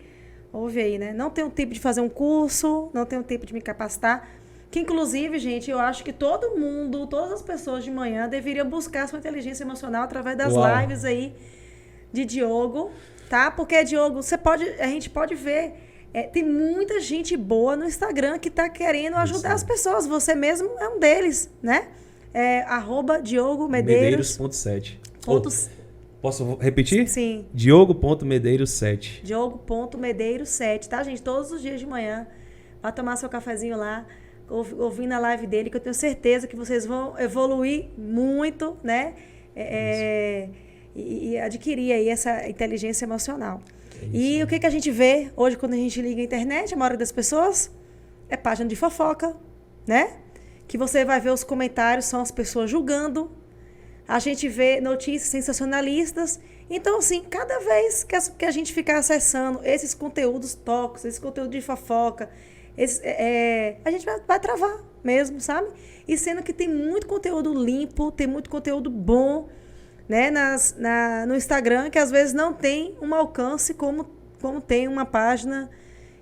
ouve aí, né? Não tem um tempo de fazer um curso, não tem um tempo de me capacitar. Que, inclusive, gente, eu acho que todo mundo, todas as pessoas de manhã deveriam buscar sua inteligência emocional através das lives aí de Diogo, tá? Porque, Diogo, a gente pode ver, tem muita gente boa no Instagram que tá querendo ajudar as pessoas. Você mesmo é um deles, né? @Diogo Medeiros.7. Posso repetir? Sim. Diogo.medeiros7. Diogo.medeiros7, tá, gente? Todos os dias de manhã. Vai tomar seu cafezinho lá, ouvindo a live dele, que eu tenho certeza que vocês vão evoluir muito, né? E adquirir aí essa inteligência emocional. E o que a gente vê hoje quando a gente liga a internet, a maioria das pessoas, é página de fofoca, né? Que você vai ver os comentários, são as pessoas julgando. A gente vê notícias sensacionalistas. Então, assim, cada vez que a gente ficar acessando esses conteúdos tóxicos, esse conteúdo de fofoca, a gente vai travar mesmo, sabe? E sendo que tem muito conteúdo limpo, tem muito conteúdo bom, né, no Instagram, que às vezes não tem um alcance como tem uma página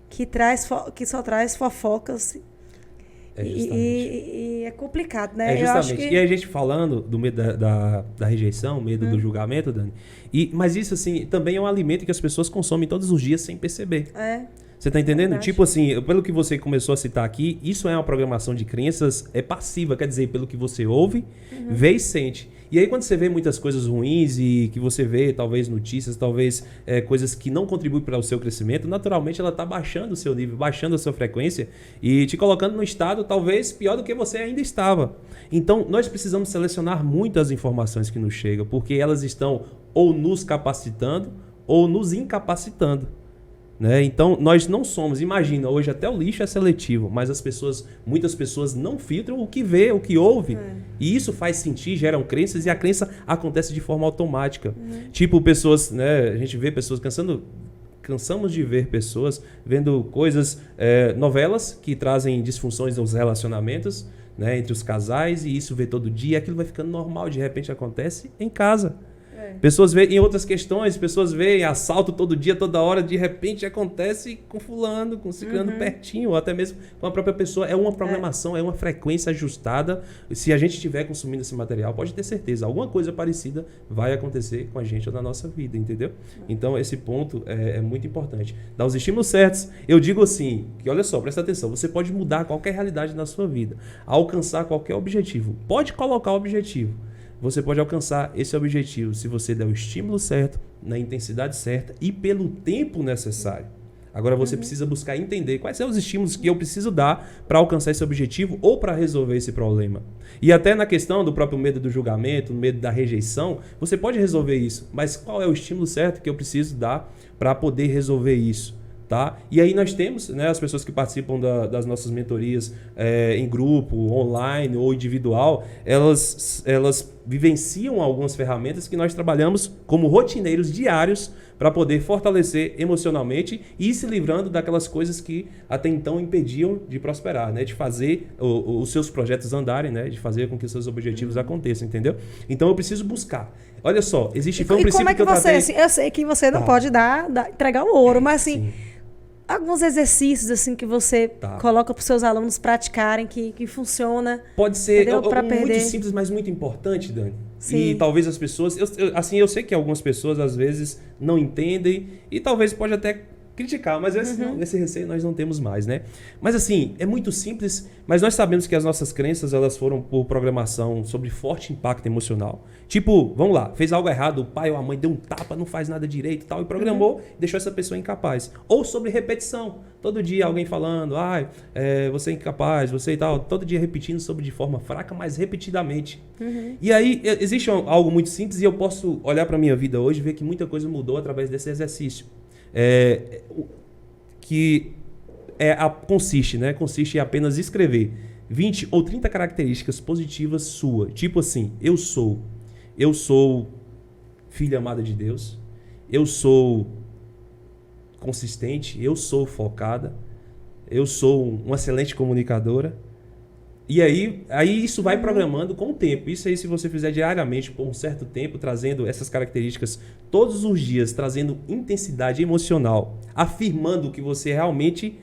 que só traz fofocas. E é complicado, né? Eu acho que... E a gente falando do medo da rejeição, medo do julgamento, Dani. Mas isso, assim, também é um alimento que as pessoas consomem todos os dias sem perceber. Você tá entendendo? Verdade. Tipo assim, pelo que você começou a citar aqui, isso é uma programação de crenças, passiva, quer dizer, pelo que você ouve, vê e sente. E aí quando você vê muitas coisas ruins e que você vê, talvez, notícias, talvez coisas que não contribuem para o seu crescimento, naturalmente ela está baixando o seu nível, baixando a sua frequência e te colocando num estado, talvez, pior do que você ainda estava. Então, nós precisamos selecionar muito as informações que nos chegam, porque elas estão ou nos capacitando ou nos incapacitando. Né? Então, nós não somos, imagina, hoje até o lixo é seletivo, mas muitas pessoas não filtram o que vê, o que ouve. E isso faz sentir, geram crenças, e a crença acontece de forma automática. Tipo, pessoas, né? A gente vê pessoas cansamos de ver pessoas vendo coisas, novelas que trazem disfunções nos relacionamentos, né, entre os casais, e isso vê todo dia, aquilo vai ficando normal, de repente acontece em casa. Pessoas veem em outras questões, pessoas veem assalto todo dia, toda hora, de repente acontece com fulano, com ciclano pertinho, ou até mesmo com a própria pessoa. É uma programação, é uma frequência ajustada. Se a gente estiver consumindo esse material, pode ter certeza, alguma coisa parecida vai acontecer com a gente ou na nossa vida, entendeu? Então, esse ponto é muito importante. Dar os estímulos certos. Eu digo assim, que olha só, presta atenção, você pode mudar qualquer realidade na sua vida, alcançar qualquer objetivo. Pode colocar o objetivo. Você pode alcançar esse objetivo se você der o estímulo certo, na intensidade certa e pelo tempo necessário. Agora você precisa buscar entender quais são os estímulos que eu preciso dar para alcançar esse objetivo ou para resolver esse problema. E até na questão do próprio medo do julgamento, medo da rejeição, você pode resolver isso, mas qual é o estímulo certo que eu preciso dar para poder resolver isso? Tá? E aí nós temos, né, as pessoas que participam das nossas mentorias em grupo, online ou individual, elas vivenciam algumas ferramentas que nós trabalhamos como rotineiros diários para poder fortalecer emocionalmente e ir se livrando daquelas coisas que até então impediam de prosperar, né, de fazer os seus projetos andarem, né, de fazer com que os seus objetivos aconteçam, entendeu? Então eu preciso buscar. Olha só, foi um princípio que eu tratei... Assim, eu sei que você não pode entregar o ouro, mas assim... Sim. Alguns exercícios assim que você coloca para os seus alunos praticarem que funciona. Pode ser muito simples, mas muito importante, Dani. Sim. E talvez as pessoas... eu sei que algumas pessoas às vezes não entendem e talvez pode até criticar, mas esse receio nós não temos mais, né? Mas assim, é muito simples, mas nós sabemos que as nossas crenças elas foram por programação sobre forte impacto emocional. Tipo, vamos lá, fez algo errado, o pai ou a mãe deu um tapa, não faz nada direito e tal, e programou, deixou essa pessoa incapaz. Ou sobre repetição, todo dia alguém falando, você é incapaz, você e tal, todo dia repetindo sobre de forma fraca, mas repetidamente. E aí, existe algo muito simples e eu posso olhar para a minha vida hoje e ver que muita coisa mudou através desse exercício. Consiste em apenas escrever 20 ou 30 características positivas suas. Tipo assim, eu sou filha amada de Deus, eu sou consistente, eu sou focada, eu sou uma excelente comunicadora. E aí isso vai programando com o tempo. Isso aí, se você fizer diariamente por um certo tempo, trazendo essas características todos os dias, trazendo intensidade emocional, afirmando que você realmente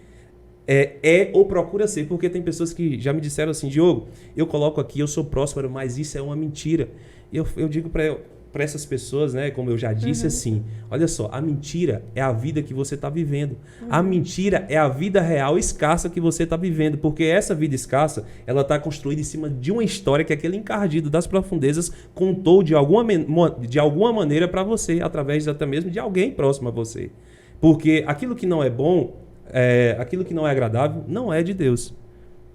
é ou procura ser. Porque tem pessoas que já me disseram assim, Diogo, eu coloco aqui, eu sou próspero, mas isso é uma mentira. Eu digo para essas pessoas, né, como eu já disse, assim, olha só, a mentira é a vida que você está vivendo. A mentira é a vida real escassa que você está vivendo, porque essa vida escassa, ela está construída em cima de uma história que aquele encardido das profundezas contou de alguma maneira para você, através até mesmo de alguém próximo a você. Porque aquilo que não é bom, aquilo que não é agradável, não é de Deus.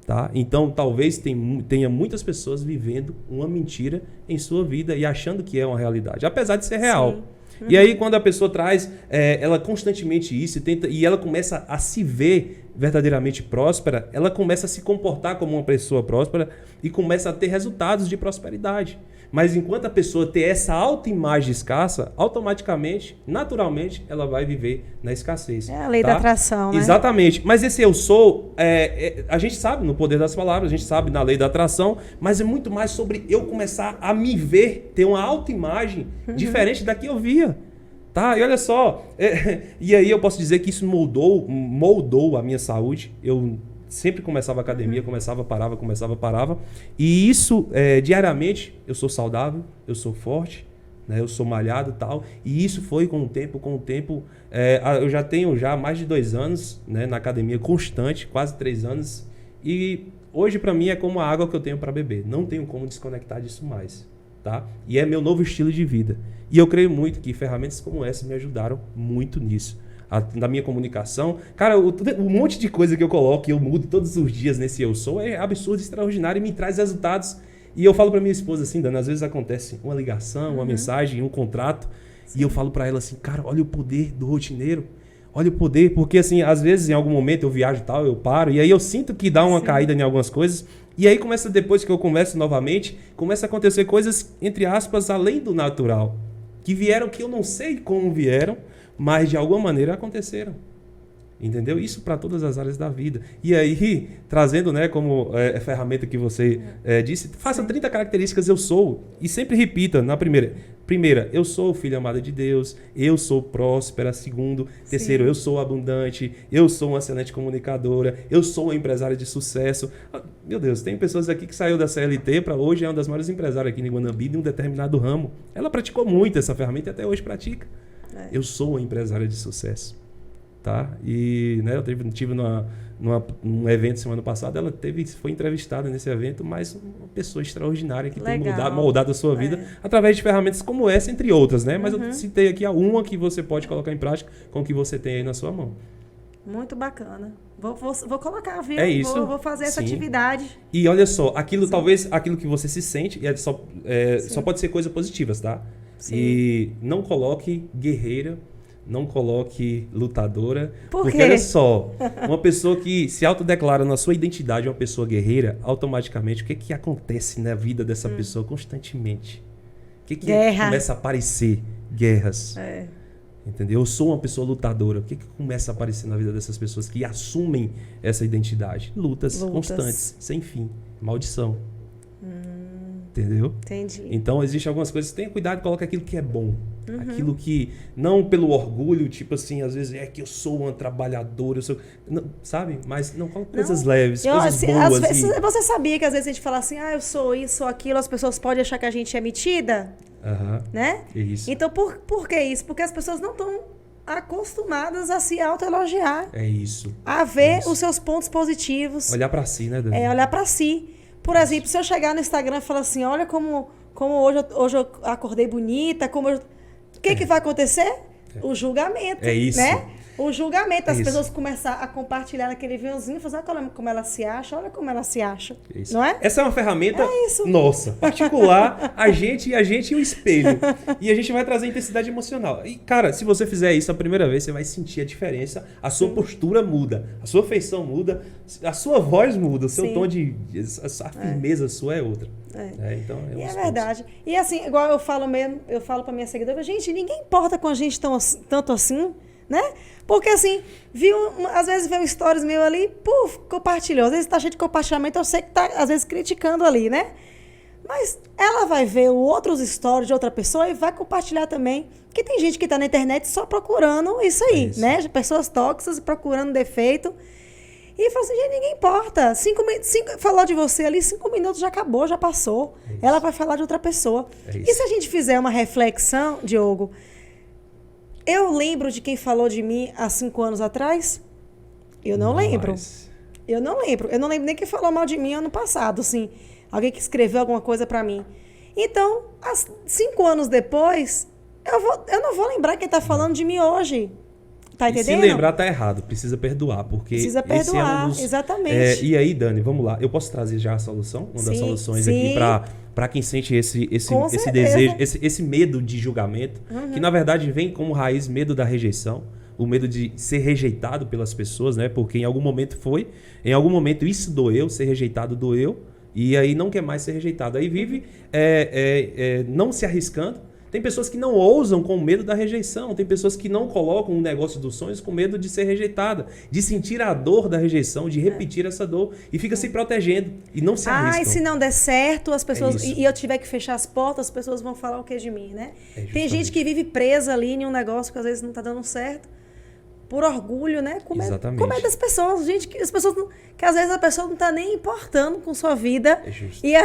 Tá? Então, talvez tenha muitas pessoas vivendo uma mentira em sua vida e achando que é uma realidade, apesar de ser real. E aí, quando a pessoa traz ela constantemente isso e ela começa a se ver verdadeiramente próspera, ela começa a se comportar como uma pessoa próspera e começa a ter resultados de prosperidade. Mas enquanto a pessoa ter essa autoimagem escassa, automaticamente, naturalmente, ela vai viver na escassez. É a lei da atração, né? Exatamente. Mas esse eu sou, a gente sabe no poder das palavras, a gente sabe na lei da atração, mas é muito mais sobre eu começar a me ver, ter uma autoimagem diferente da que eu via. Tá? E olha só, e aí eu posso dizer que isso moldou a minha saúde. Eu sempre começava a academia, começava, parava. E isso, diariamente, eu sou saudável, eu sou forte, né? Eu sou malhado e tal. E isso foi com o tempo. Eu já tenho mais de 2 anos, né, na academia constante, quase 3 anos. E hoje, para mim, é como a água que eu tenho para beber. Não tenho como desconectar disso mais. Tá? E é meu novo estilo de vida. E eu creio muito que ferramentas como essa me ajudaram muito nisso. Na minha comunicação. Cara, um monte de coisa que eu coloco e eu mudo todos os dias nesse eu sou é absurdo, extraordinário e me traz resultados. E eu falo pra minha esposa assim, Dana, às vezes acontece uma ligação, uma mensagem, um contrato, e eu falo pra ela assim, cara, olha o poder do rotineiro. Olha o poder, porque assim, às vezes em algum momento eu viajo e tal, eu paro, e aí eu sinto que dá uma caída em algumas coisas, e aí começa, depois que eu começo novamente, começa a acontecer coisas, entre aspas, além do natural, que vieram que eu não sei como vieram, mas de alguma maneira aconteceram. Entendeu? Isso para todas as áreas da vida. E aí, trazendo, né, como ferramenta que você disse, faça 30 características eu sou. E sempre repita na primeira, eu sou filha amada de Deus, eu sou próspera. Segundo, terceiro, eu sou abundante, eu sou uma excelente comunicadora, eu sou uma empresária de sucesso. Meu Deus, tem pessoas aqui que saiu da CLT para hoje é uma das maiores empresárias aqui em Guanambi de um determinado ramo. Ela praticou muito essa ferramenta e até hoje pratica. Eu sou uma empresária de sucesso. Tá? E, né, eu tive num evento semana passada, ela foi entrevistada nesse evento, mas uma pessoa extraordinária que tem moldado a sua vida através de ferramentas como essa, entre outras, né? Mas eu citei aqui uma que você pode colocar em prática com o que você tem aí na sua mão. Muito bacana. Vou colocar, viu? É isso. Vou fazer essa Sim. atividade. E olha só, talvez aquilo que você se sente, só pode ser coisas positivas, tá? Sim. E não coloque guerreira, não coloque lutadora. Por porque quê? olha só, uma pessoa que se autodeclara na sua identidade uma pessoa guerreira, automaticamente, o que acontece na vida dessa pessoa constantemente? O que Guerra. começa a aparecer? Guerras. É. Entendeu? Eu sou uma pessoa lutadora. O que começa a aparecer na vida dessas pessoas que assumem essa identidade? Lutas constantes, sem fim. Maldição. Entendeu? Entendi. Então, existem algumas coisas. Tenha cuidado, coloca aquilo que é bom. Aquilo que, não pelo orgulho, tipo assim, às vezes é que eu sou uma trabalhadora, eu sou... Não, sabe? Mas não, coloca coisas leves, coisas boas. Às vezes, você sabia que às vezes a gente fala assim, eu sou isso, sou aquilo, as pessoas podem achar que a gente é metida? Né? Isso. Então, por que isso? Porque as pessoas não estão acostumadas a se autoelogiar. É isso. A ver os seus pontos positivos. Olhar pra si, né, Dani? Olhar pra si. Por exemplo, se eu chegar no Instagram e falar assim, olha como hoje eu acordei bonita, o que vai acontecer? O julgamento. É isso. Né? O julgamento. As isso. pessoas começam a compartilhar naquele vinhozinho, fazer olha como ela se acha, olha como ela se acha. Isso. Não é? Essa é uma ferramenta nossa, particular, a gente e o espelho. E a gente vai trazer intensidade emocional. E, cara, se você fizer isso a primeira vez, você vai sentir a diferença. A sua postura muda, a sua feição muda, a sua voz muda, o seu tom a firmeza sua é outra. Então, é verdade. E assim, igual eu falo pra minha seguidora, gente, ninguém importa com a gente tanto assim, né? Porque assim, às vezes vê um stories meu ali, compartilhou. Às vezes tá cheio de compartilhamento, eu sei que tá, às vezes, criticando ali, né? Mas ela vai ver outros stories de outra pessoa e vai compartilhar também. Porque tem gente que tá na internet só procurando isso aí, né? Pessoas tóxicas procurando defeito. E fala assim, gente, ninguém importa. Falou de você ali, 5 minutos já acabou, já passou. Ela vai falar de outra pessoa. E se a gente fizer uma reflexão, Diogo, eu lembro de quem falou de mim há 5 anos atrás? Eu não lembro. Eu não lembro. Eu não lembro nem quem falou mal de mim ano passado, assim. Alguém que escreveu alguma coisa pra mim. Então, 5 anos depois, eu não vou lembrar quem tá falando de mim hoje. Tá entendendo? Se lembrar, tá errado. Precisa perdoar, porque precisa perdoar, exatamente. E aí, Dani, vamos lá. Eu posso trazer já a solução? Uma das soluções aqui para quem sente esse desejo, esse medo de julgamento, que na verdade vem como raiz medo da rejeição, o medo de ser rejeitado pelas pessoas, né? Porque em algum momento isso doeu, ser rejeitado doeu, e aí não quer mais ser rejeitado. Aí vive não se arriscando. Tem pessoas que não ousam com medo da rejeição. Tem pessoas que não colocam um negócio dos sonhos com medo de ser rejeitada, de sentir a dor da rejeição, de repetir essa dor. E fica se protegendo e não se arriscam. E se não der certo, as pessoas e eu tiver que fechar as portas, as pessoas vão falar o que de mim, né? Tem gente que vive presa ali em um negócio que às vezes não está dando certo. Por orgulho, né? Com medo das pessoas. Gente, que às vezes a pessoa não está nem importando com sua vida. E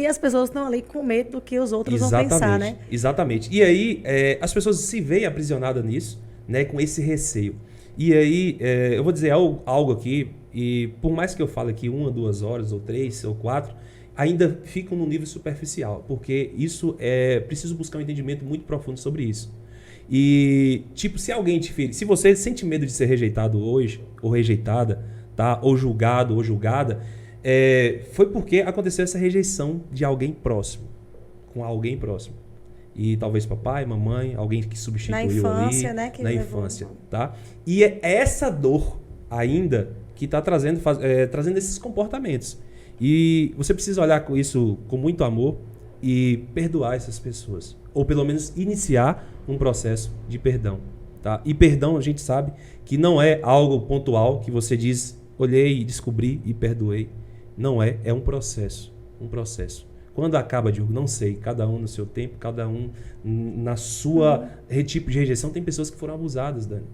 as pessoas estão ali com medo do que os outros vão pensar, né? Exatamente. E aí, as pessoas se veem aprisionadas nisso, né? Com esse receio. E aí, eu vou dizer algo aqui, e por mais que eu fale aqui 1 ou 2 horas, ou 3, ou 4, ainda ficam no nível superficial, porque isso preciso buscar um entendimento muito profundo sobre isso. E, tipo, se alguém te ferir, se você sente medo de ser rejeitado hoje, ou rejeitada, tá? Ou julgado, ou julgada, foi porque aconteceu essa rejeição de alguém próximo, com alguém próximo. E talvez papai, mamãe, alguém que substituiu ali. Na infância, né? Na infância, tá? E é essa dor ainda que está trazendo esses comportamentos. E você precisa olhar com isso com muito amor e perdoar essas pessoas. Ou pelo menos iniciar um processo de perdão. Tá? E perdão, a gente sabe que não é algo pontual que você diz, olhei, descobri e perdoei. Não é um processo. Um processo. Quando acaba, Diogo, não sei. Cada um no seu tempo, cada um na sua tipo de rejeição. Tem pessoas que foram abusadas, Dani.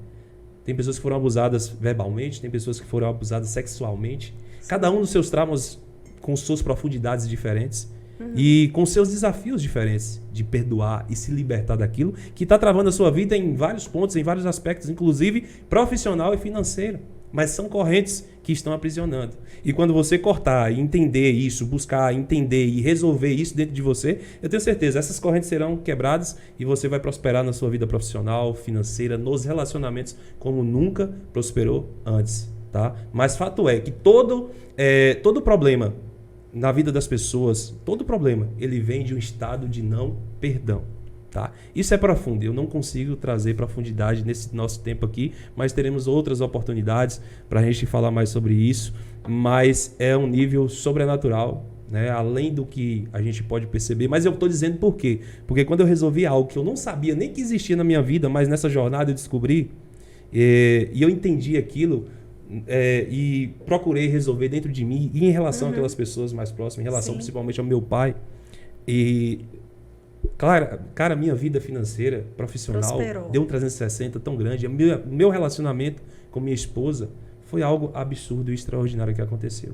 Tem pessoas que foram abusadas verbalmente, tem pessoas que foram abusadas sexualmente. Sim. Cada um dos seus traumas com suas profundidades diferentes. E com seus desafios diferentes de perdoar e se libertar daquilo que está travando a sua vida em vários pontos, em vários aspectos, inclusive profissional e financeiro. mas são correntes que estão aprisionando. E quando você cortar e entender isso, buscar entender e resolver isso dentro de você, eu tenho certeza, essas correntes serão quebradas e você vai prosperar na sua vida profissional, financeira, nos relacionamentos, como nunca prosperou antes. Tá? Mas fato é que todo problema na vida das pessoas, todo problema, ele vem de um estado de não perdão. Tá? Isso é profundo, eu não consigo trazer profundidade nesse nosso tempo aqui, mas teremos outras oportunidades para a gente falar mais sobre isso, mas é um nível sobrenatural, né? Além do que a gente pode perceber, mas eu estou dizendo por quê? Porque quando eu resolvi algo que eu não sabia nem que existia na minha vida, mas nessa jornada eu descobri, e eu entendi aquilo, e procurei resolver dentro de mim e em relação àquelas pessoas mais próximas, em relação principalmente ao meu pai, e... Cara, minha vida financeira, profissional, prosperou. Deu um 360 tão grande. Meu relacionamento com minha esposa foi algo absurdo e extraordinário que aconteceu.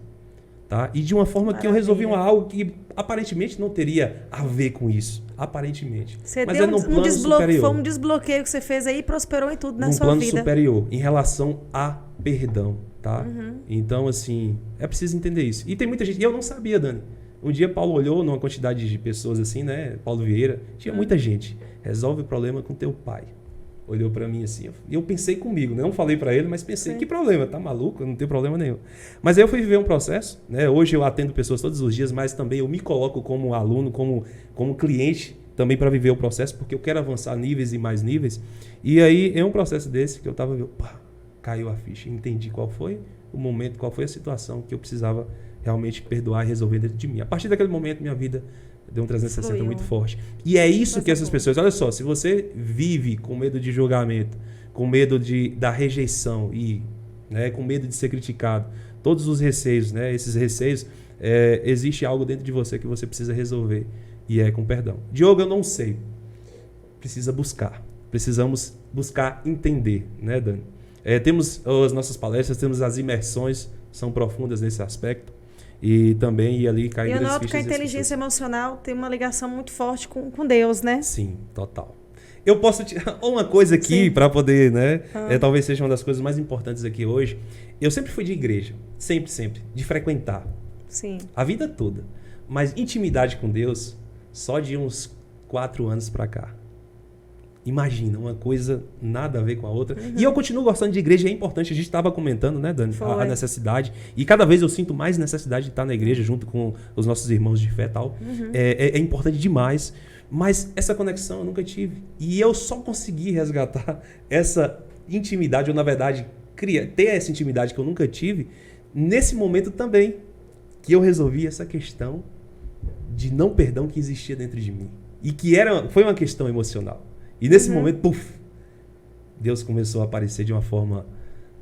Tá? E de uma forma que eu resolvi algo que aparentemente não teria a ver com isso. Aparentemente. Mas é num plano superior. Foi um desbloqueio que você fez aí e prosperou em tudo na sua vida. Num plano superior, em relação a perdão. Tá? Então, assim, é preciso entender isso. E tem muita gente... E eu não sabia, Dani. Um dia Paulo olhou numa quantidade de pessoas assim, né? Paulo Vieira, tinha muita gente. Resolve o problema com teu pai. Olhou pra mim assim, e eu pensei comigo, né? Não falei pra ele, mas pensei, que problema? Tá maluco? Não tem problema nenhum. Mas aí eu fui viver um processo, né? Hoje eu atendo pessoas todos os dias, mas também eu me coloco como aluno, como cliente, também para viver o processo, porque eu quero avançar níveis e mais níveis. E aí, em um processo desse, que eu tava, caiu a ficha, entendi qual foi o momento, qual foi a situação que eu precisava realmente perdoar e resolver dentro de mim. A partir daquele momento, minha vida deu um 360 muito forte. E é isso que essas pessoas... Olha só, se você vive com medo de julgamento, com medo da rejeição e, né, com medo de ser criticado, todos os receios, né, esses receios, existe algo dentro de você que você precisa resolver. E é com perdão. Diogo, eu não sei. Precisa buscar. Precisamos buscar entender, né, Dani? Temos as nossas palestras, temos as imersões, são profundas nesse aspecto. E também ir ali cair. Eu noto que a inteligência emocional tem uma ligação muito forte com Deus, né? Sim, total. Eu posso tirar uma coisa aqui para poder, né? Talvez seja uma das coisas mais importantes aqui hoje. Eu sempre fui de igreja, sempre, de frequentar. Sim. A vida toda. Mas intimidade com Deus, só de uns 4 anos para cá. Imagina, uma coisa nada a ver com a outra. E eu continuo gostando de igreja, é importante. A gente estava comentando, né, Dani, a necessidade. E cada vez eu sinto mais necessidade de estar na igreja junto com os nossos irmãos de fé e tal. É importante demais. Mas essa conexão eu nunca tive. E eu só consegui resgatar essa intimidade, ou na verdade, ter essa intimidade que eu nunca tive, nesse momento também, que eu resolvi essa questão de não perdão que existia dentro de mim. E que foi uma questão emocional. E nesse momento, Deus começou a aparecer de uma forma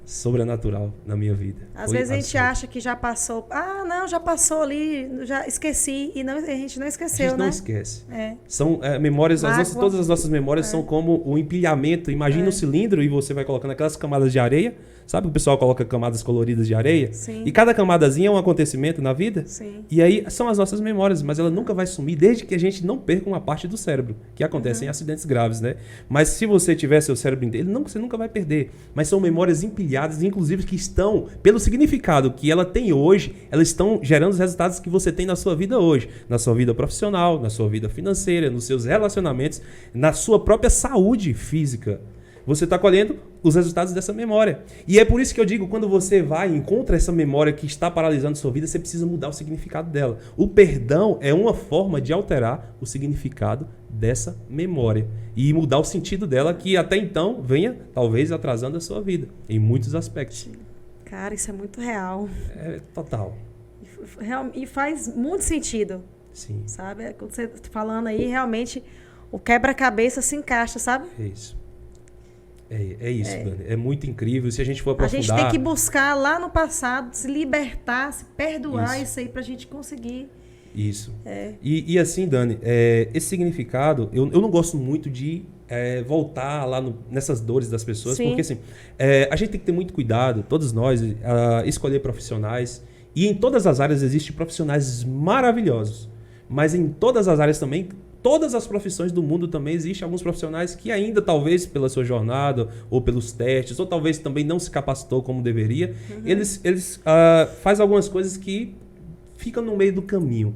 sobrenatural na minha vida. Às vezes a gente acha que já passou. Não, já passou ali, já esqueci. E não, a gente não esqueceu, né? A gente não esquece. São memórias, todas as nossas memórias são como o empilhamento. Imagina um cilindro e você vai colocando aquelas camadas de areia. Sabe que o pessoal coloca camadas coloridas de areia? Sim. E cada camadazinha é um acontecimento na vida? Sim. E aí são as nossas memórias, mas ela nunca vai sumir desde que a gente não perca uma parte do cérebro, que acontece em acidentes graves, né? Mas se você tiver seu cérebro inteiro, você nunca vai perder. Mas são memórias empilhadas, inclusive que estão, pelo significado que ela tem hoje, elas estão gerando os resultados que você tem na sua vida hoje. Na sua vida profissional, na sua vida financeira, nos seus relacionamentos, na sua própria saúde física. Você está colhendo os resultados dessa memória. E é por isso que eu digo, quando você vai e encontra essa memória que está paralisando sua vida, você precisa mudar o significado dela. O perdão é uma forma de alterar o significado dessa memória e mudar o sentido dela, que até então venha, talvez, atrasando a sua vida, em muitos aspectos. Cara, isso é muito real. É total. E faz muito sentido. Sim. Sabe? Quando você está falando aí, realmente, o quebra-cabeça se encaixa, sabe? É isso. É isso, Dani. É muito incrível. Se a gente for aprofundar... A gente tem que buscar lá no passado, se libertar, se perdoar isso aí pra gente conseguir. Isso. E assim, Dani, esse significado, eu não gosto muito de voltar lá nessas dores das pessoas, porque assim, a gente tem que ter muito cuidado, todos nós, escolher profissionais. E em todas as áreas existem profissionais maravilhosos. Mas em todas as áreas também, todas as profissões do mundo também existem alguns profissionais que ainda, talvez pela sua jornada, ou pelos testes, ou talvez também não se capacitou como deveria, eles fazem algumas coisas que ficam no meio do caminho.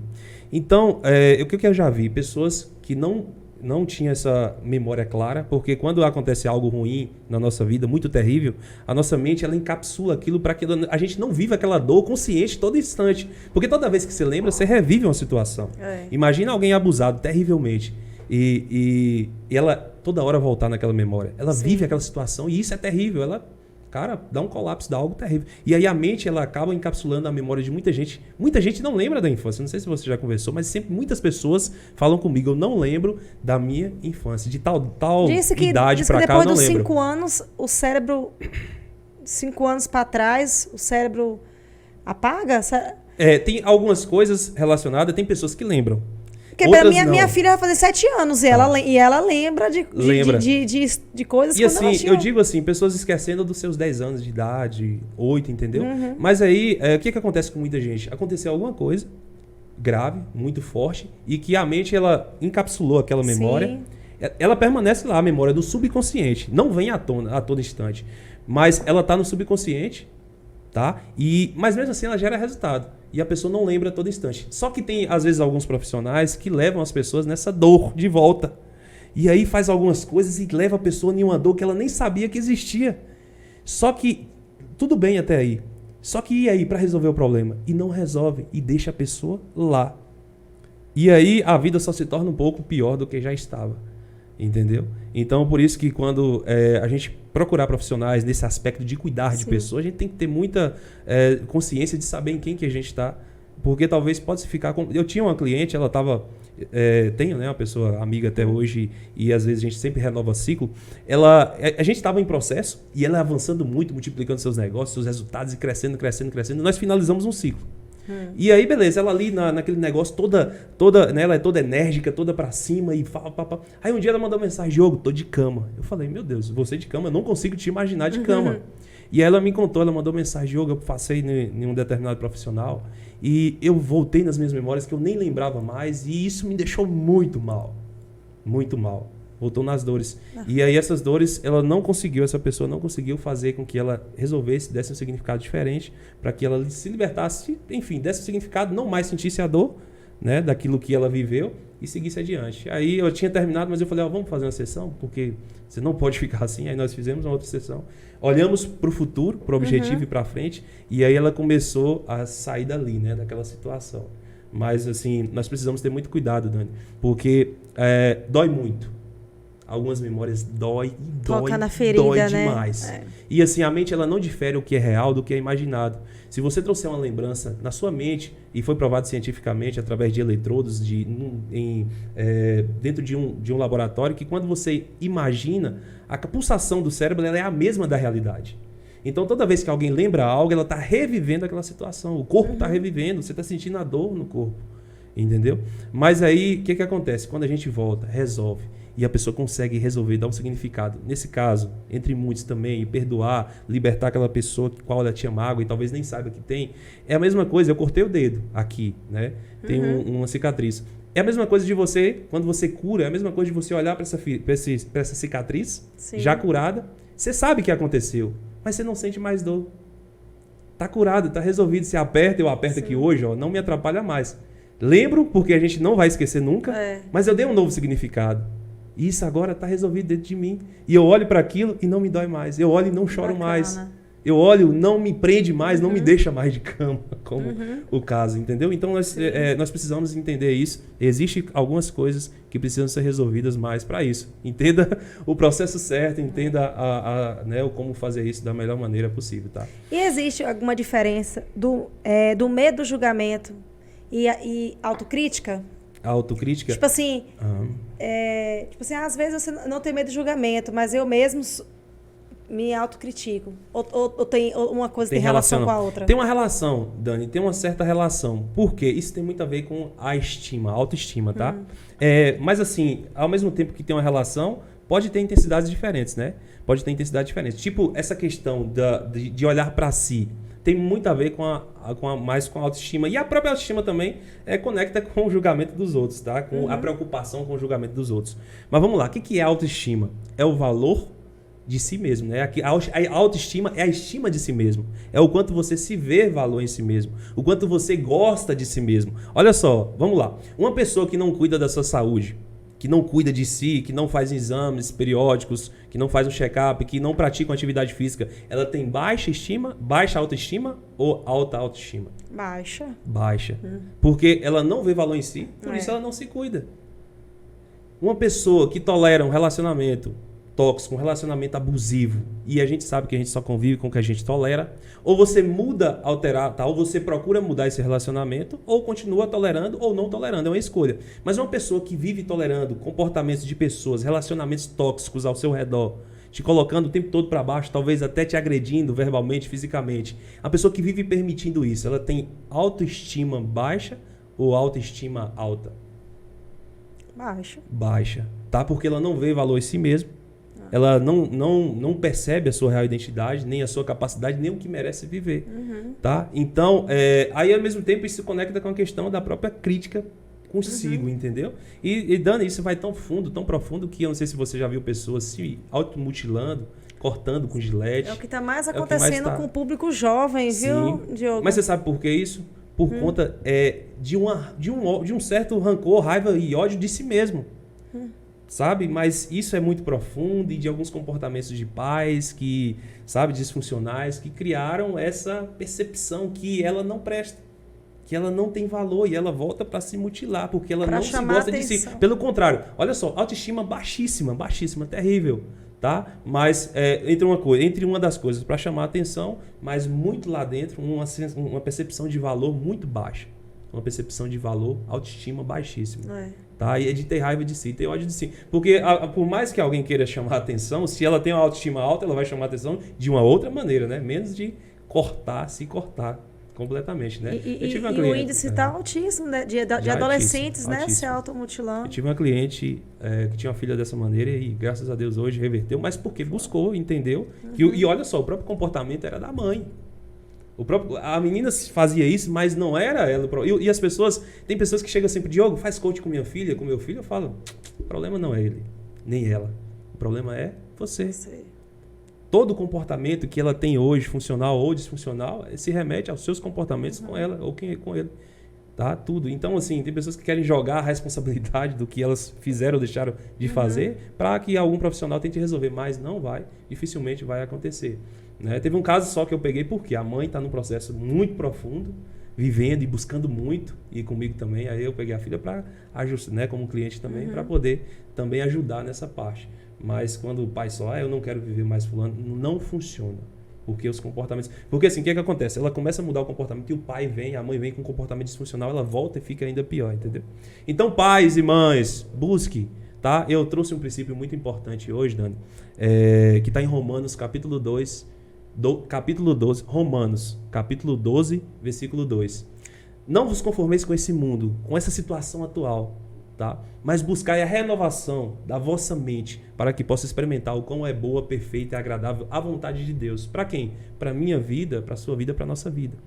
Então, o que eu já vi? Pessoas que não tinham essa memória clara, porque quando acontece algo ruim na nossa vida, muito terrível, a nossa mente ela encapsula aquilo para que a gente não viva aquela dor consciente todo instante. Porque toda vez que você lembra, você revive uma situação. Imagina alguém abusado terrivelmente e ela toda hora voltar naquela memória. Ela vive aquela situação e isso é terrível. Ela, cara, dá um colapso, dá algo terrível. E aí a mente, ela acaba encapsulando a memória de muita gente. Muita gente não lembra da infância. Não sei se você já conversou, mas sempre muitas pessoas falam comigo, eu não lembro da minha infância. De tal idade pra cá, eu não lembro. Depois dos 5 anos, o cérebro... 5 anos pra trás, o cérebro apaga? Tem algumas coisas relacionadas, tem pessoas que lembram. Porque minha filha vai fazer 7 anos e ela lembra de coisas e assim, eu digo assim, pessoas esquecendo dos seus 10 anos de idade, 8, entendeu? Mas aí, o que acontece com muita gente? Aconteceu alguma coisa grave, muito forte, e que a mente, ela encapsulou aquela memória. Ela permanece lá, a memória do subconsciente. Não vem à tona a todo instante. Mas ela está no subconsciente, tá? Mas mesmo assim ela gera resultado. E a pessoa não lembra a todo instante. Só que tem, às vezes, alguns profissionais que levam as pessoas nessa dor de volta. E aí faz algumas coisas e leva a pessoa em uma dor que ela nem sabia que existia. Só que, tudo bem até aí. Só que e aí para resolver o problema? E não resolve. E deixa a pessoa lá. E aí a vida só se torna um pouco pior do que já estava. Entendeu? Então, por isso que quando a gente procurar profissionais nesse aspecto de cuidar de pessoas, a gente tem que ter muita consciência de saber em quem que a gente está. Porque talvez pode ficar... Eu tinha uma cliente, ela estava... tenho, né, uma pessoa amiga até hoje, e às vezes a gente sempre renova ciclo. A gente estava em processo, e ela avançando muito, multiplicando seus negócios, seus resultados, e crescendo. E nós finalizamos um ciclo. E aí, beleza, ela ali naquele negócio toda, né, ela é toda enérgica, toda pra cima e fala. Aí um dia ela mandou mensagem, Diogo, tô de cama. Eu falei, meu Deus, você de cama, eu não consigo te imaginar de cama. E aí ela me contou, ela mandou mensagem, Diogo, eu passei em um determinado profissional e eu voltei nas minhas memórias que eu nem lembrava mais e isso me deixou muito mal. Muito mal. Voltou nas dores. E aí essas dores, essa pessoa não conseguiu fazer com que ela resolvesse, desse um significado diferente, para que ela se libertasse, enfim, desse um significado, não mais sentisse a dor, né, daquilo que ela viveu e seguisse adiante. Aí eu tinha terminado, mas eu falei, vamos fazer uma sessão, porque você não pode ficar assim. Aí nós fizemos uma outra sessão. Olhamos para o futuro, para o objetivo e para frente, e aí ela começou a sair dali, né, daquela situação. Mas assim, nós precisamos ter muito cuidado, Dani, porque dói muito. Algumas memórias dói na ferida, né? Demais. E assim, a mente ela não difere o que é real do que é imaginado. Se você trouxer uma lembrança na sua mente, e foi provado cientificamente através de eletrodos dentro de um laboratório, que quando você imagina, a pulsação do cérebro ela é a mesma da realidade. Então, toda vez que alguém lembra algo, ela está revivendo aquela situação. O corpo está revivendo, você está sentindo a dor no corpo. Entendeu? Mas aí, o que acontece? Quando a gente volta, resolve, e a pessoa consegue resolver, dar um significado. Nesse caso, entre muitos também, perdoar, libertar aquela pessoa que qual ela tinha mágoa e talvez nem saiba que tem. É a mesma coisa, eu cortei o dedo aqui, né? Tem uma cicatriz. É a mesma coisa de você, quando você cura, é a mesma coisa de você olhar para essa cicatriz, já curada. Você sabe o que aconteceu, mas você não sente mais dor. Tá curado, tá resolvido. Você aperta, eu aperto aqui hoje, não me atrapalha mais. Lembro, porque a gente não vai esquecer nunca, mas eu dei um novo significado. Isso agora está resolvido dentro de mim. E eu olho para aquilo e não me dói mais. Eu olho e não choro mais. Eu olho, não me prende mais, não me deixa mais de cama, como o caso, entendeu? Então, nós precisamos entender isso. Existem algumas coisas que precisam ser resolvidas mais para isso. Entenda o processo certo, entenda né, como fazer isso da melhor maneira possível, tá? E existe alguma diferença do medo do julgamento e autocrítica? A autocrítica? Tipo assim, às vezes você não tem medo de julgamento, mas eu mesmo me autocritico. Ou tem uma coisa tem relação com a outra? Tem uma relação, Dani, tem uma certa relação. Por quê? Isso tem muito a ver com a estima, a autoestima, tá? Mas assim, ao mesmo tempo que tem uma relação, pode ter intensidades diferentes, né? Pode ter intensidades diferentes. Tipo, essa questão de olhar para si. tem muito a ver mais com a autoestima. E a própria autoestima também conecta com o julgamento dos outros, tá? Com a preocupação com o julgamento dos outros. Mas vamos lá, o que é autoestima? É o valor de si mesmo, né? A autoestima é a estima de si mesmo. É o quanto você se vê valor em si mesmo. O quanto você gosta de si mesmo. Olha só, vamos lá. Uma pessoa que não cuida da sua saúde, que não cuida de si, que não faz exames periódicos, que não faz um check-up, que não pratica uma atividade física, ela tem baixa estima, baixa autoestima ou alta autoestima? Baixa. Baixa. Porque ela não vê valor em si, por isso ela não se cuida. Uma pessoa que tolera um relacionamento tóxico, um relacionamento abusivo, e a gente sabe que a gente só convive com o que a gente tolera, ou você muda, alterar, tá? Ou você procura mudar esse relacionamento, ou continua tolerando ou não tolerando, é uma escolha. Mas uma pessoa que vive tolerando comportamentos de pessoas, relacionamentos tóxicos ao seu redor, te colocando o tempo todo para baixo, talvez até te agredindo verbalmente, fisicamente, a pessoa que vive permitindo isso, ela tem autoestima baixa ou autoestima alta? Baixa. Baixa, tá? Porque ela não vê valor em si mesma. Ela não percebe a sua real identidade, nem a sua capacidade, nem o que merece viver. Tá? Então, aí ao mesmo tempo isso se conecta com a questão da própria crítica consigo, entendeu? E Dani, isso vai tão fundo, tão profundo, que eu não sei se você já viu pessoas se automutilando, cortando com gilete. É o que está mais acontecendo com o público jovem, viu, Diogo? Mas você sabe por que isso? Por conta de um certo rancor, raiva e ódio de si mesmo. Sabe? Mas isso é muito profundo e de alguns comportamentos de pais que, sabe, disfuncionais, que criaram essa percepção que ela não presta, que ela não tem valor e ela volta para se mutilar, porque ela não se gosta de si. Pelo contrário, olha só, autoestima baixíssima, baixíssima, terrível, tá? Mas entre uma das coisas para chamar a atenção, mas muito lá dentro, uma percepção de valor muito baixa. Uma percepção de valor, autoestima baixíssima. Tá? E é de ter raiva de si, ter ódio de si. Porque por mais que alguém queira chamar a atenção, se ela tem uma autoestima alta, ela vai chamar a atenção de uma outra maneira, né? Menos de se cortar completamente, né? E o índice está altíssimo, né? De adolescentes, altíssimo, né? Se automutilando. Eu tive uma cliente que tinha uma filha dessa maneira e graças a Deus hoje reverteu, mas porque buscou, entendeu? E olha só, o próprio comportamento era da mãe. A menina fazia isso, mas não era ela. E as pessoas, tem pessoas que chegam sempre, Diogo, faz coach com minha filha, com meu filho. Eu falo, o problema não é ele, nem ela. O problema é você. Todo comportamento que ela tem hoje, funcional ou disfuncional, se remete aos seus comportamentos com ela ou com ele. Tá? Tudo. Então, assim, tem pessoas que querem jogar a responsabilidade do que elas fizeram ou deixaram de fazer para que algum profissional tente resolver, mas não vai, dificilmente vai acontecer. Né? Teve um caso só que eu peguei porque a mãe está num processo muito profundo, vivendo e buscando muito, e comigo também. Aí eu peguei a filha para ajustar, né, como cliente também, para poder também ajudar nessa parte. Mas quando o pai só, eu não quero viver mais fulano, não funciona. Porque os comportamentos... Porque assim, o que acontece? Ela começa a mudar o comportamento e o pai vem, a mãe vem com um comportamento disfuncional, ela volta e fica ainda pior, entendeu? Então, pais e mães, busque, tá? Eu trouxe um princípio muito importante hoje, Dani, que está em Romanos, capítulo 12, Romanos, capítulo 12, versículo 2. Não vos conformeis com esse mundo, com essa situação atual, tá? Mas buscai a renovação da vossa mente, para que possa experimentar o quão é boa, perfeita e agradável a vontade de Deus. Para quem? Para a minha vida, para a sua vida, para a nossa vida.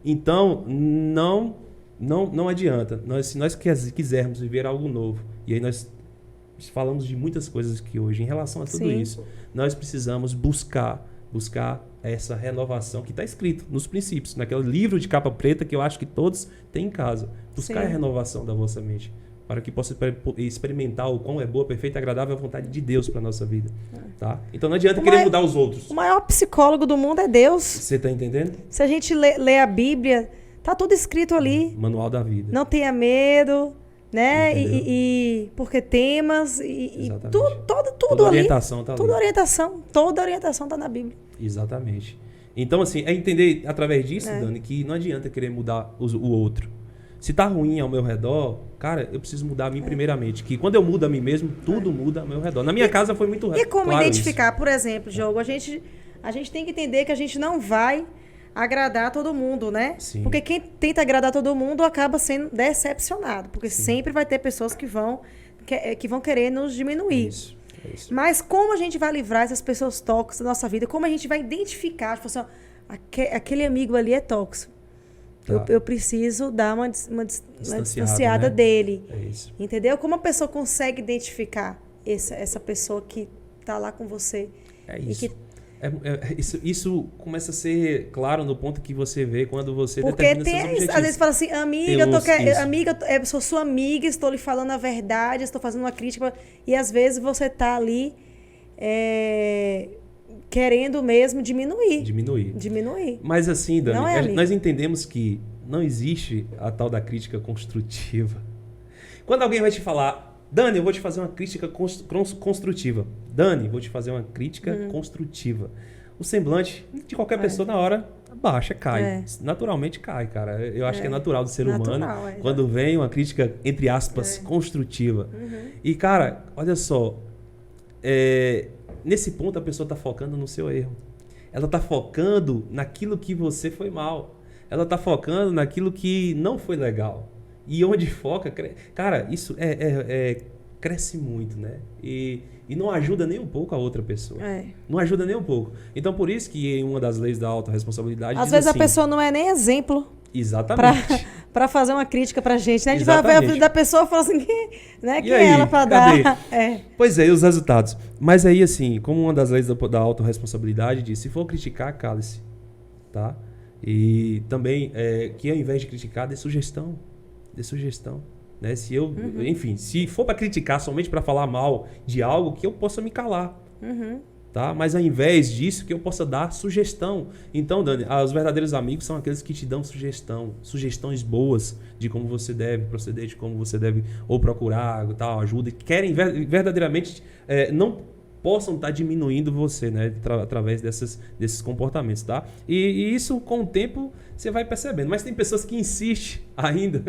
Então, não adianta. Se nós quisermos viver algo novo, e aí nós falamos de muitas coisas aqui hoje, em relação a tudo isso, nós precisamos buscar essa renovação que está escrito nos princípios, naquele livro de capa preta que eu acho que todos têm em casa. Buscar a renovação da vossa mente, para que possa experimentar o quão é boa, perfeita e agradável a vontade de Deus para a nossa vida. Tá? Então não adianta querer mudar os outros. O maior psicólogo do mundo é Deus. Você está entendendo? Se a gente lê a Bíblia, tá tudo escrito ali. Manual da vida. Não tenha medo, né? E porque temas e tudo toda ali. Orientação tá toda ali. Toda orientação está na Bíblia. Exatamente. Então, assim, é entender através disso, Dani, que não adianta querer mudar o outro. Se tá ruim ao meu redor, cara, eu preciso mudar a mim primeiramente. Que quando eu mudo a mim mesmo, tudo muda ao meu redor. Na minha casa foi muito E como claro identificar, isso. Por exemplo, Diogo, a gente tem que entender que a gente não vai agradar todo mundo, né? Sim. Porque quem tenta agradar todo mundo acaba sendo decepcionado. Porque sempre vai ter pessoas que vão querer nos diminuir. Isso. Mas como a gente vai livrar essas pessoas tóxicas da nossa vida? Como a gente vai identificar? Tipo assim, aquele amigo ali é tóxico. Tá. Eu preciso dar uma distanciada né? dele. É isso. Entendeu? Como a pessoa consegue identificar essa pessoa que tá lá com você? É isso. Isso começa a ser claro no ponto que você vê quando você determina seus objetivos. Às vezes fala assim, amiga, eu sou sua amiga, estou lhe falando a verdade, estou fazendo uma crítica. E às vezes você tá ali querendo mesmo diminuir. Mas assim, Dani, Não nós entendemos que não existe a tal da crítica construtiva. Quando alguém vai te falar, Dani, eu vou te fazer uma crítica construtiva. Dani, vou te fazer uma crítica construtiva. O semblante de qualquer pessoa na hora baixa, cai. Naturalmente cai, cara. Eu acho que é natural do ser humano quando vem uma crítica, entre aspas, construtiva. E, cara, olha só, nesse ponto a pessoa está focando no seu erro. Ela está focando naquilo que você foi mal. Ela está focando naquilo que não foi legal. E onde foca, cara, isso cresce muito, né? E não ajuda nem um pouco a outra pessoa. Não ajuda nem um pouco. Então, por isso que em uma das leis da autorresponsabilidade às vezes assim, a pessoa não é nem exemplo. Exatamente. Para fazer uma crítica pra gente, né? A gente vai ver a vida da pessoa e fala assim, né? Quem é ela para dar? Pois é, e os resultados. Mas aí, assim, como uma das leis da autorresponsabilidade diz, se for criticar, cale-se. Tá? E também, que ao invés de criticar, dê sugestão. Né? Enfim, se for para criticar somente para falar mal de algo, que eu possa me calar. Tá? Mas ao invés disso, que eu possa dar sugestão. Então, Dani, os verdadeiros amigos são aqueles que te dão sugestões boas de como você deve proceder, de como você deve ou procurar tal, ajuda, e querem verdadeiramente não possam estar diminuindo você, né, através desses comportamentos, tá? E isso, com o tempo, você vai percebendo. Mas tem pessoas que insistem ainda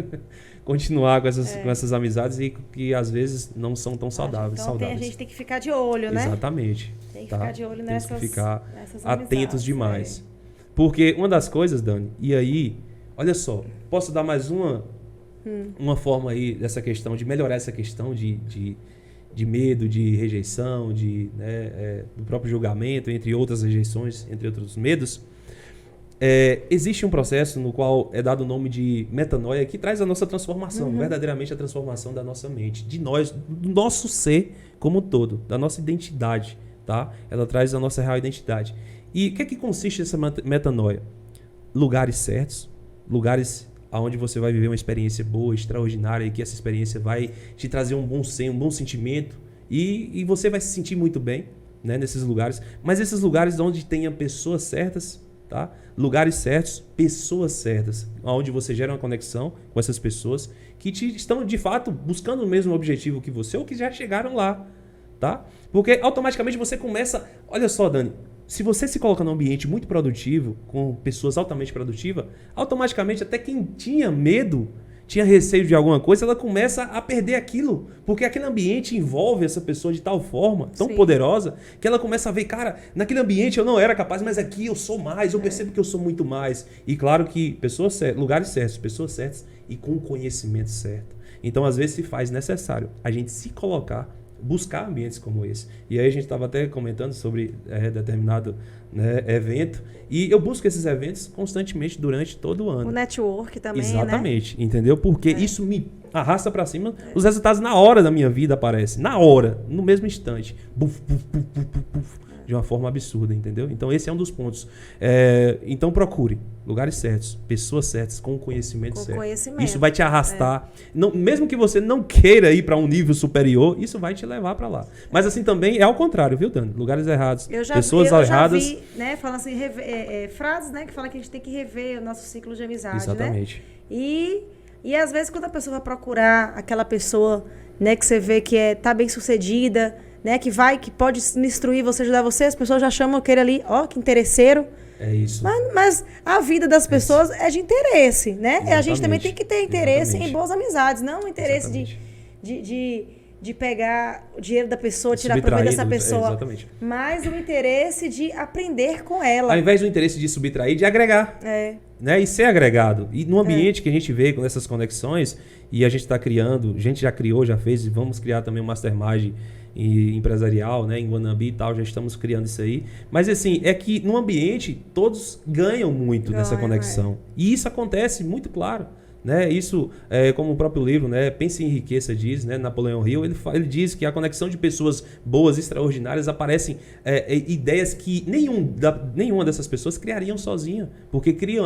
continuar com essas amizades e que, às vezes, não são tão saudáveis. Então, a gente tem que ficar de olho, né? Exatamente. Tem que ficar de olho nessas Tem que ficar atentos amizades, demais. Porque uma das coisas, Dani, e aí, olha só, posso dar mais uma forma aí dessa questão, de melhorar essa questão de medo, de rejeição, do próprio julgamento, entre outras rejeições, entre outros medos. Existe um processo no qual é dado o nome de metanoia, que traz a nossa transformação, verdadeiramente a transformação da nossa mente, de nós, do nosso ser como um todo, da nossa identidade, tá? Ela traz a nossa real identidade. E o que é que consiste essa metanoia? Lugares certos, lugares onde você vai viver uma experiência boa, extraordinária, e que essa experiência vai te trazer um bom sentimento, e você vai se sentir muito bem, né, nesses lugares. Mas esses lugares onde tenha pessoas certas, tá? Lugares certos, pessoas certas, onde você gera uma conexão com essas pessoas que estão de fato buscando o mesmo objetivo que você ou que já chegaram lá, tá? Porque automaticamente você começa, olha só, Dani, se você se coloca num ambiente muito produtivo, com pessoas altamente produtivas, automaticamente até quem tinha medo, tinha receio de alguma coisa, ela começa a perder aquilo. Porque aquele ambiente envolve essa pessoa de tal forma, tão poderosa, que ela começa a ver, cara, naquele ambiente eu não era capaz, mas aqui eu sou mais, eu percebo que eu sou muito mais. E claro que lugares certos, pessoas certas e com conhecimento certo. Então, às vezes, se faz necessário a gente se colocar, buscar ambientes como esse. E aí a gente estava até comentando sobre determinado, né, evento, e eu busco esses eventos constantemente durante todo o ano. O network também, exatamente, né? Entendeu? Porque isso me arrasta para cima, os resultados na hora da minha vida aparecem, na hora, no mesmo instante, buf, buf, buf, buf, buf, buf, de uma forma absurda, entendeu? Então esse é um dos pontos. Então procure lugares certos, pessoas certas, com conhecimento certo. Isso vai te arrastar. Não, mesmo que você não queira ir para um nível superior, isso vai te levar para lá. Mas assim também é ao contrário, viu, Dani? Lugares errados, pessoas erradas. Eu já vi, né, falando assim, frases, né, que falam que a gente tem que rever o nosso ciclo de amizade, exatamente, né? E às vezes quando a pessoa vai procurar aquela pessoa, né, que você vê que tá bem sucedida, né, que pode instruir você, ajudar você, as pessoas já chamam aquele ali, que interesseiro. É isso. Mas a vida das pessoas é de interesse, né? Exatamente. A gente também tem que ter interesse em boas amizades, não um interesse de pegar o dinheiro da pessoa, tirar proveito dessa pessoa. Exatamente. Mas o interesse de aprender com ela. Ao invés do interesse de subtrair, de agregar. Né? E ser agregado. E no ambiente que a gente vê com essas conexões, e a gente está criando, a gente já criou, já fez, e vamos criar também um mastermind empresarial, né, em Guanambi e tal, já estamos criando isso aí. Mas assim, é que no ambiente todos ganham muito nessa conexão. E isso acontece muito claro. Né? Isso, como o próprio livro, né? Pense em Riqueza diz, né? Napoleão Hill, ele diz que a conexão de pessoas boas, extraordinárias, aparecem ideias que nenhuma dessas pessoas criariam sozinha, porque cria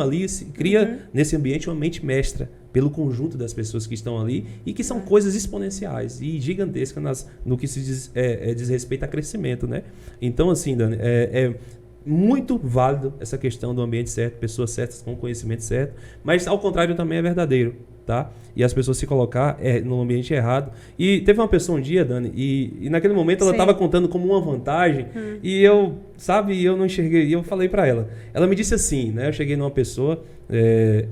nesse ambiente uma mente mestra pelo conjunto das pessoas que estão ali e que são coisas exponenciais e gigantescas no que se diz respeito a crescimento, né? Então, assim, Dani, muito válido essa questão do ambiente certo, pessoas certas com conhecimento certo, mas ao contrário também é verdadeiro, tá? E as pessoas se colocar no ambiente errado. E teve uma pessoa um dia, Dani, e naquele momento ela estava contando como uma vantagem e eu não enxerguei, e eu falei para ela. Ela me disse assim, né? Eu cheguei numa pessoa,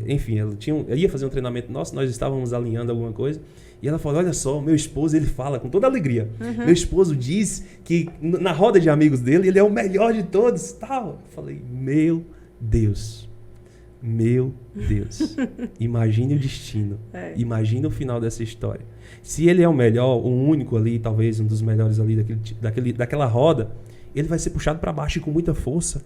enfim, ela ia fazer um treinamento nosso, nós estávamos alinhando alguma coisa. E ela falou, olha só, meu esposo, ele fala com toda alegria. Meu esposo diz que na roda de amigos dele, ele é o melhor de todos. Tal. Eu falei, meu Deus. Imagine o destino. Imagine o final dessa história. Se ele é o melhor, o único ali, talvez um dos melhores ali daquela roda, ele vai ser puxado para baixo com muita força.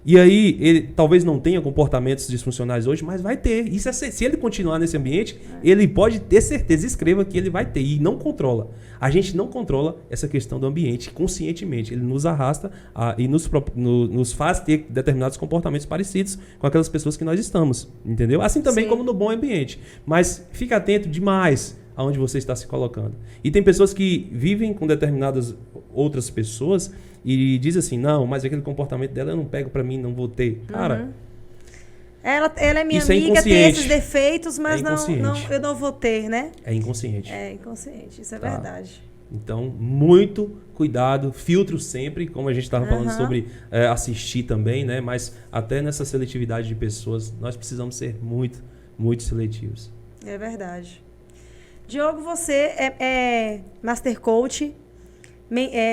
E aí, ele talvez não tenha comportamentos disfuncionais hoje, mas vai ter. Isso se ele continuar nesse ambiente, ele pode ter certeza, escreva que ele vai ter. E não controla. A gente não controla essa questão do ambiente conscientemente. Ele nos arrasta e nos faz ter determinados comportamentos parecidos com aquelas pessoas que nós estamos. Entendeu? Assim também como no bom ambiente. Mas fica atento demais aonde você está se colocando. E tem pessoas que vivem com determinadas outras pessoas e diz assim, não, mas aquele comportamento dela eu não pego pra mim, não vou ter. Cara, ela é minha amiga, tem esses defeitos, mas eu não vou ter, né? É inconsciente. É inconsciente, isso é verdade. Então, muito cuidado, filtro sempre, como a gente estava falando sobre assistir também, né? Mas até nessa seletividade de pessoas, nós precisamos ser muito, muito seletivos. É verdade. Diogo, você é Master Coach,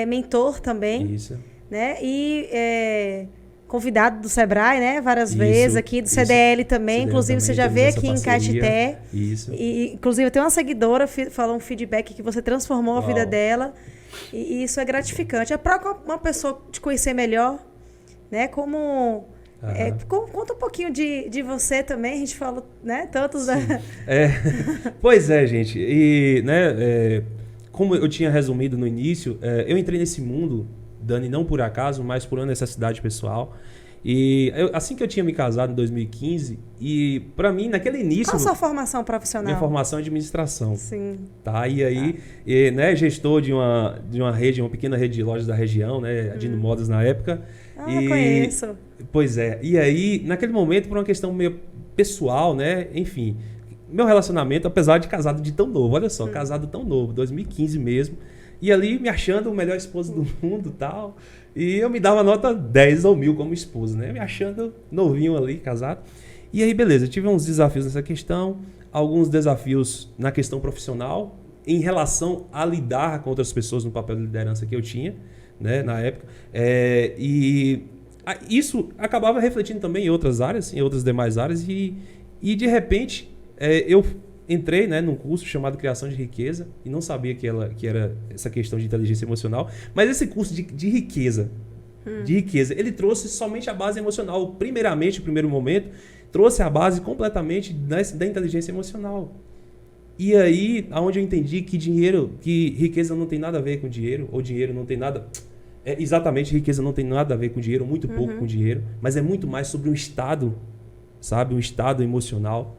mentor também. Isso. Né? E convidado do Sebrae, né? Várias vezes aqui, do CDL também. CDL inclusive, também, você já veio aqui em Caetité. Isso. E, inclusive, eu tenho uma seguidora, falou um feedback que você transformou a vida dela. E isso é gratificante. É para uma pessoa te conhecer melhor, né? Como... conta um pouquinho de você também, a gente fala, né? Tantos da... Pois é, gente. E, né, como eu tinha resumido no início, eu entrei nesse mundo, Dani, não por acaso, mas por uma necessidade pessoal. E assim que eu tinha me casado em 2015, e para mim, naquele início... Qual a sua formação profissional? Minha formação é de administração. Sim. Tá? E aí, né, gestor de uma rede, uma pequena rede de lojas da região, né? Dino Modas na época. Conheço. Pois é. E aí, naquele momento, por uma questão meio pessoal, né? Enfim, meu relacionamento, apesar de casado de tão novo, olha só, casado tão novo, 2015 mesmo. E ali me achando o melhor esposo do mundo e tal. E eu me dava nota 10 ou 1000 como esposo, né? Me achando novinho ali, casado. E aí, beleza, eu tive uns desafios nessa questão, alguns desafios na questão profissional, em relação a lidar com outras pessoas no papel de liderança que eu tinha, né, na época. E isso acabava refletindo também em outras áreas, em outras demais áreas. E de repente, eu entrei, né, num curso chamado Criação de Riqueza e não sabia que era essa questão de inteligência emocional. Mas esse curso de riqueza, ele trouxe somente a base emocional. Primeiramente, no primeiro momento, trouxe a base completamente da inteligência emocional. E aí, aonde eu entendi que riqueza não tem nada a ver com dinheiro, ou dinheiro não tem nada... exatamente, riqueza não tem nada a ver com dinheiro, muito pouco com dinheiro, mas é muito mais sobre um estado, sabe? Um estado emocional,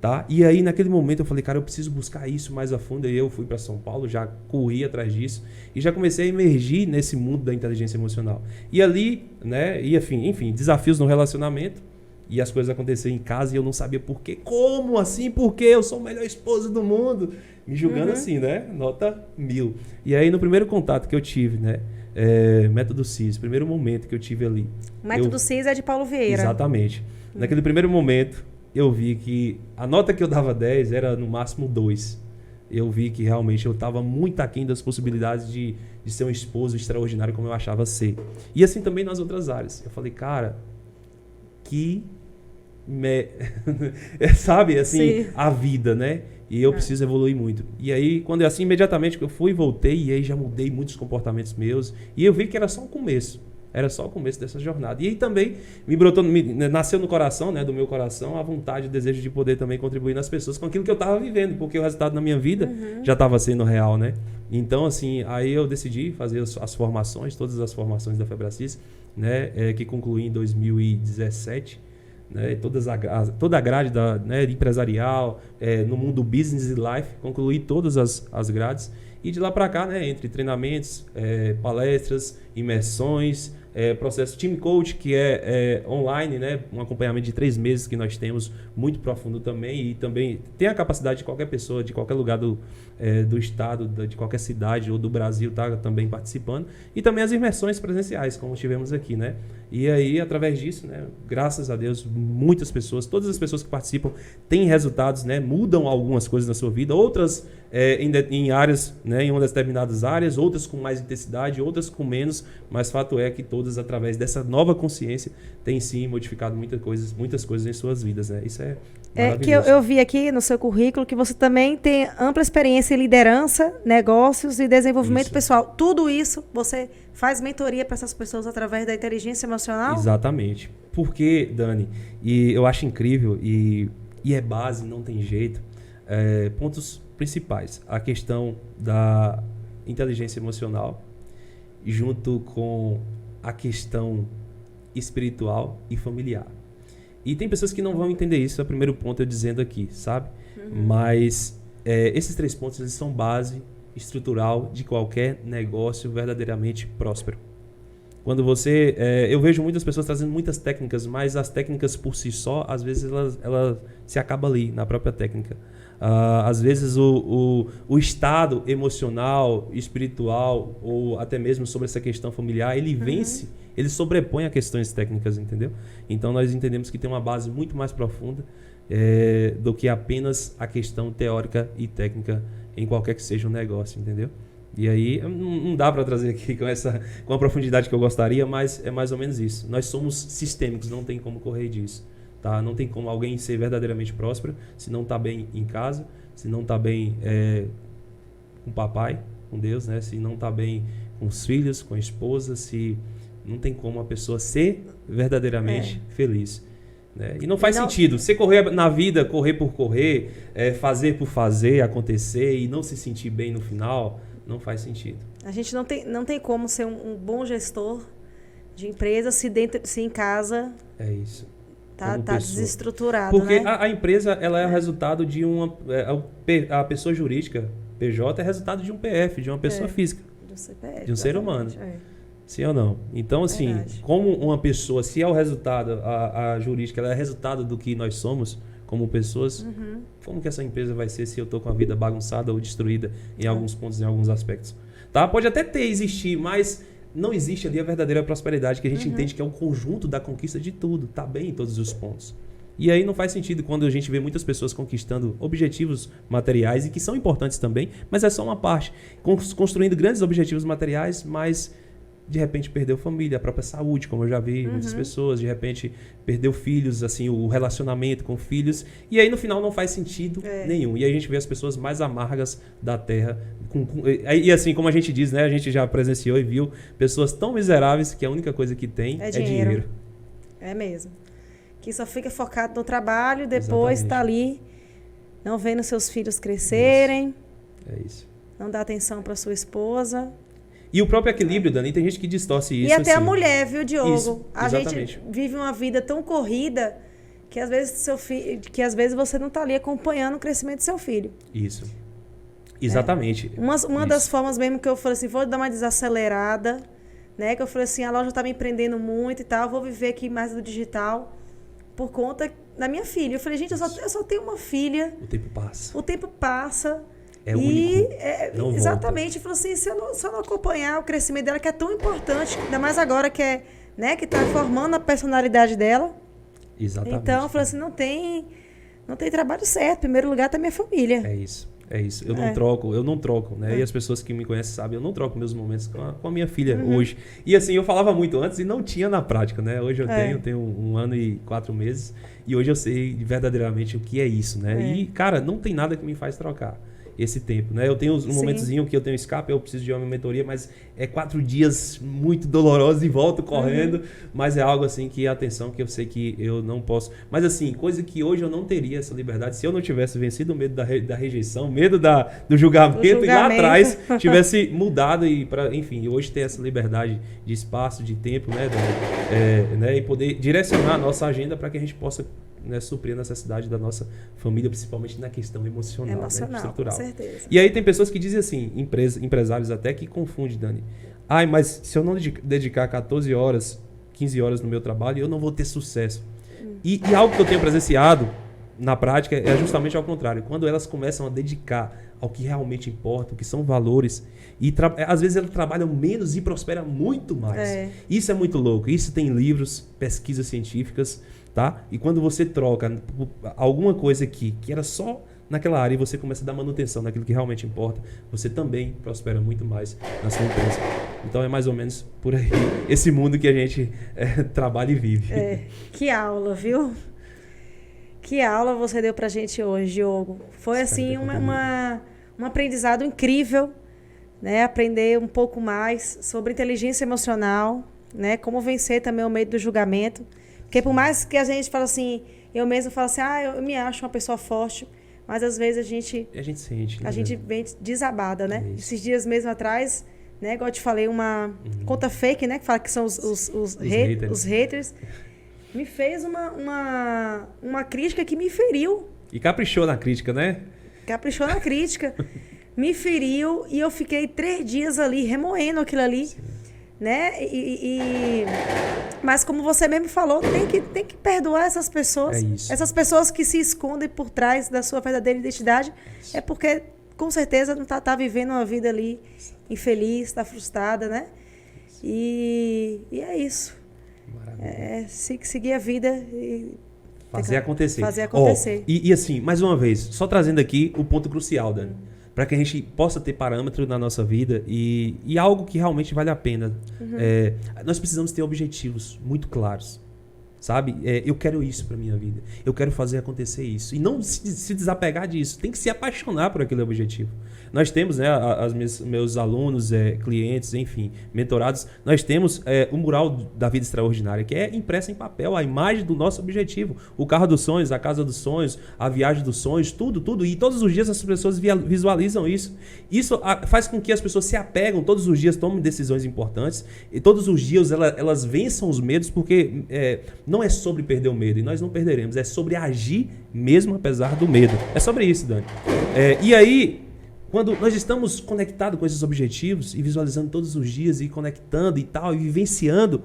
tá? E aí, naquele momento, eu falei, cara, eu preciso buscar isso mais a fundo. E eu fui para São Paulo, já corri atrás disso e já comecei a emergir nesse mundo da inteligência emocional. E ali, né? E enfim, desafios no relacionamento. E as coisas aconteceram em casa e eu não sabia por quê. Como assim? Por quê? Eu sou o melhor esposo do mundo. Me julgando assim, né? Nota 1000. E aí, no primeiro contato que eu tive, né? Método CIS, primeiro momento que eu tive ali. O Método CIS é de Paulo Vieira. Exatamente. Naquele primeiro momento, eu vi que a nota que eu dava 10 era no máximo 2. Eu vi que realmente eu estava muito aquém das possibilidades de ser um esposo extraordinário como eu achava ser. E assim também nas outras áreas. Eu falei, cara, que sabe, assim, Sim. a vida, né? E eu preciso evoluir muito. E aí, quando é assim, imediatamente que eu fui, voltei, e aí já mudei muitos comportamentos meus. E eu vi que era só o começo. Era só o começo dessa jornada. E aí também nasceu no coração, né, do meu coração, a vontade, o desejo de poder também contribuir nas pessoas com aquilo que eu estava vivendo, porque o resultado na minha vida já estava sendo real, né? Então, assim, aí eu decidi fazer as formações, todas as formações da Febracis, né, que concluí em 2017. Né, toda a grade né, empresarial, no mundo business e life, concluí todas as grades. E de lá para cá, né, entre treinamentos, palestras, imersões, processo Team Coach, que é online, né, um acompanhamento de 3 meses que nós temos, muito profundo também, e também tem a capacidade de qualquer pessoa, de qualquer lugar do estado, de qualquer cidade ou do Brasil estar também participando, e também as imersões presenciais, como tivemos aqui, né? E aí, através disso, né, graças a Deus, muitas pessoas, todas as pessoas que participam têm resultados, né, mudam algumas coisas na sua vida, outras em áreas, né, em umas determinadas áreas, outras com mais intensidade, outras com menos, mas fato é que todas, através dessa nova consciência, têm sim modificado muitas coisas em suas vidas, né? Isso é maravilhoso. Que eu vi aqui no seu currículo que você também tem ampla experiência em liderança, negócios e desenvolvimento pessoal. Tudo isso você faz mentoria para essas pessoas através da inteligência emocional? Exatamente. Porque, Dani, e eu acho incrível, e é base, não tem jeito, pontos principais. A questão da inteligência emocional, junto com a questão espiritual e familiar. E tem pessoas que não vão entender isso, é o primeiro ponto eu dizendo aqui, sabe? Mas esses 3 pontos, eles são base estrutural de qualquer negócio verdadeiramente próspero. Quando você... eu vejo muitas pessoas trazendo muitas técnicas, mas as técnicas por si só, às vezes ela se acaba ali, na própria técnica. Às vezes o estado emocional, espiritual, ou até mesmo sobre essa questão familiar, ele vence, ele sobrepõe a questões técnicas, entendeu? Então nós entendemos que tem uma base muito mais profunda do que apenas a questão teórica e técnica em qualquer que seja o negócio, entendeu? E aí não dá para trazer aqui com a profundidade que eu gostaria, mas é mais ou menos isso. Nós somos sistêmicos, não tem como correr disso. Tá? Não tem como alguém ser verdadeiramente próspero se não está bem em casa, se não está bem com o papai, com Deus, né? Se não está bem com os filhos, com a esposa, se não tem como a pessoa ser verdadeiramente feliz. Né? E não faz sentido. Você correr na vida, correr por correr, fazer por fazer, acontecer e não se sentir bem no final, não faz sentido. A gente não tem como ser um bom gestor de empresa se em casa... É isso. Tá desestruturado, porque né? a empresa, ela é o resultado de a pessoa jurídica, PJ, é resultado de um PF, de uma pessoa física. Do CPF, de um ser humano. É. Sim ou não? Então, assim, Verdade. como uma pessoa, se é o resultado, a jurídica, ela é resultado do que nós somos como pessoas, como que essa empresa vai ser se eu estou com a vida bagunçada ou destruída em alguns pontos, em alguns aspectos? Tá? Pode até existir, mas... não existe ali a verdadeira prosperidade, que a gente entende que é o conjunto da conquista de tudo, tá bem em todos os pontos. E aí não faz sentido quando a gente vê muitas pessoas conquistando objetivos materiais, e que são importantes também, mas é só uma parte. Construindo grandes objetivos materiais, mas de repente perdeu família, a própria saúde, como eu já vi muitas pessoas, de repente perdeu filhos, assim, o relacionamento com filhos, e aí no final não faz sentido nenhum. E aí a gente vê as pessoas mais amargas da Terra. E assim, como a gente diz, né, a gente já presenciou e viu pessoas tão miseráveis que a única coisa que tem é dinheiro. É mesmo. Que só fica focado no trabalho, depois está ali, não vendo seus filhos crescerem. É isso. Não dá atenção para sua esposa. E o próprio equilíbrio, Dani, tem gente que distorce isso. E até assim. A mulher, viu, Diogo? Isso, a gente vive uma vida tão corrida que às vezes você não está ali acompanhando o crescimento do seu filho. Isso. Exatamente. Uma das formas mesmo que eu falei assim, vou dar uma desacelerada, né? Que eu falei assim, a loja está me empreendendo muito e tal, vou viver aqui mais do digital por conta da minha filha. Eu falei, gente, eu só tenho uma filha. O tempo passa. O tempo passa. É único. Não exatamente. Falou assim, se eu não acompanhar o crescimento dela, que é tão importante, ainda mais agora que está formando a personalidade dela. Exatamente. Então, eu falei assim, não tem trabalho certo. Em primeiro lugar está minha família. É isso. É isso, eu não troco, né? E as pessoas que me conhecem sabem, eu não troco meus momentos com a minha filha hoje. E assim, eu falava muito antes e não tinha na prática, né? Hoje eu tenho 1 ano e 4 meses e hoje eu sei verdadeiramente o que é isso, né? E, cara, não tem nada que me faz trocar esse tempo, né? Eu tenho um momentozinho que eu tenho escape, eu preciso de uma mentoria, mas é 4 dias muito dolorosos e volto correndo, mas é algo assim que atenção que eu sei que eu não posso. Mas assim, coisa que hoje eu não teria essa liberdade se eu não tivesse vencido o medo da rejeição, medo do julgamento e lá atrás tivesse mudado e enfim, hoje ter essa liberdade de espaço, de tempo, né, e poder direcionar a nossa agenda para que a gente possa, né, suprir a necessidade da nossa família, principalmente na questão emocional, né, estrutural. Com certeza. E aí tem pessoas que dizem assim, empresários até, que confundem, Dani. Mas se eu não dedicar 14 horas, 15 horas no meu trabalho, eu não vou ter sucesso. E algo que eu tenho presenciado na prática é justamente ao contrário. Quando elas começam a dedicar ao que realmente importa, o que são valores, e às vezes elas trabalham menos e prosperam muito mais. Isso é muito louco. Isso tem livros, pesquisas científicas, tá? E quando você troca alguma coisa aqui que era só naquela área e você começa a dar manutenção naquilo que realmente importa, você também prospera muito mais na sua empresa. Então é mais ou menos por aí esse mundo que a gente trabalha e vive. Que aula, viu? Que aula você deu pra gente hoje, Diogo. Foi assim um aprendizado incrível, né? Aprender um pouco mais sobre inteligência emocional, né? Como vencer também o medo do julgamento. Porque por mais que a gente fale assim, eu mesmo falo assim, eu me acho uma pessoa forte, mas às vezes a gente sente, né? A gente vem desabada, né? Esses dias mesmo atrás, né? Igual eu te falei, uma conta fake, né? Que fala que são os haters. Me fez uma crítica que me feriu. E caprichou na crítica, né? Caprichou na crítica. Me feriu e eu fiquei 3 dias ali remoendo aquilo ali. Sim. Né? Mas como você mesmo falou, tem que perdoar essas pessoas. Essas pessoas que se escondem por trás da sua verdadeira identidade. É porque, com certeza, não tá vivendo uma vida ali infeliz, está frustrada, né? E é isso. Seguir a vida e fazer acontecer. E assim, mais uma vez, só trazendo aqui o ponto crucial, Dani. Para que a gente possa ter parâmetro na nossa vida e algo que realmente vale a pena. Nós precisamos ter objetivos muito claros, sabe? Eu quero isso para minha vida, eu quero fazer acontecer isso. E não se desapegar disso, tem que se apaixonar por aquele objetivo. Nós temos, né, meus alunos, clientes, enfim, mentorados, nós temos o mural da vida extraordinária, que é impressa em papel, a imagem do nosso objetivo. O carro dos sonhos, a casa dos sonhos, a viagem dos sonhos, tudo. E todos os dias as pessoas visualizam isso. Isso faz com que as pessoas se apegam, todos os dias tomem decisões importantes, e todos os dias elas vençam os medos, porque não é sobre perder o medo, e nós não perderemos, é sobre agir mesmo apesar do medo. É sobre isso, Dani. E aí, quando nós estamos conectados com esses objetivos e visualizando todos os dias e conectando e tal, e vivenciando,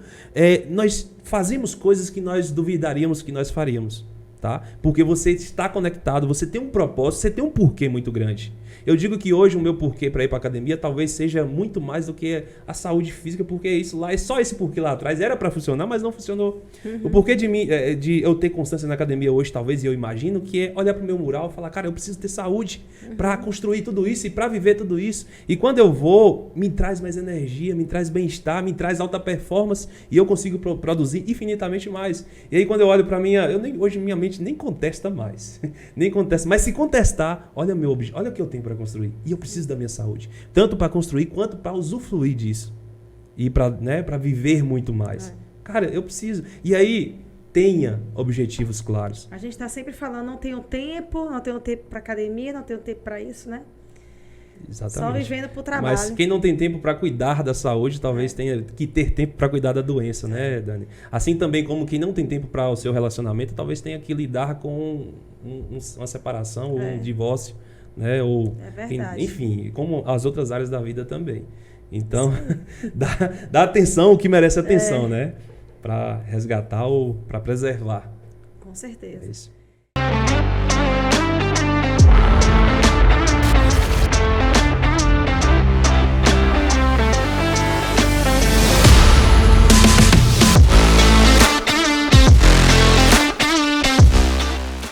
nós fazemos coisas que nós duvidaríamos que nós faríamos, tá? Porque você está conectado, você tem um propósito, você tem um porquê muito grande. Eu digo que hoje o meu porquê para ir para a academia talvez seja muito mais do que a saúde física, porque isso lá, só esse porquê lá atrás era para funcionar, mas não funcionou. O porquê de eu ter constância na academia hoje, talvez, eu imagino, que é olhar para o meu mural e falar, cara, eu preciso ter saúde para construir tudo isso e para viver tudo isso. E quando eu vou, me traz mais energia, me traz bem-estar, me traz alta performance e eu consigo produzir infinitamente mais. E aí quando eu olho para hoje minha mente nem contesta mais. Nem contesta, mas se contestar, olha o que eu tenho para construir. E eu preciso da minha saúde. Tanto para construir, quanto para usufruir disso. E para viver muito mais. Cara, eu preciso. E aí, tenha objetivos claros. A gente está sempre falando, não tenho tempo para academia, não tenho tempo para isso, né? Exatamente. Só vivendo pro trabalho. Mas quem não tem tempo para cuidar da saúde, talvez tenha que ter tempo para cuidar da doença, né, Dani? Assim também como quem não tem tempo para o seu relacionamento, talvez tenha que lidar com uma separação ou um divórcio, né? Ou, enfim, como as outras áreas da vida também. Então, dá atenção o que merece atenção, né? Para resgatar ou para preservar. Com certeza. É isso.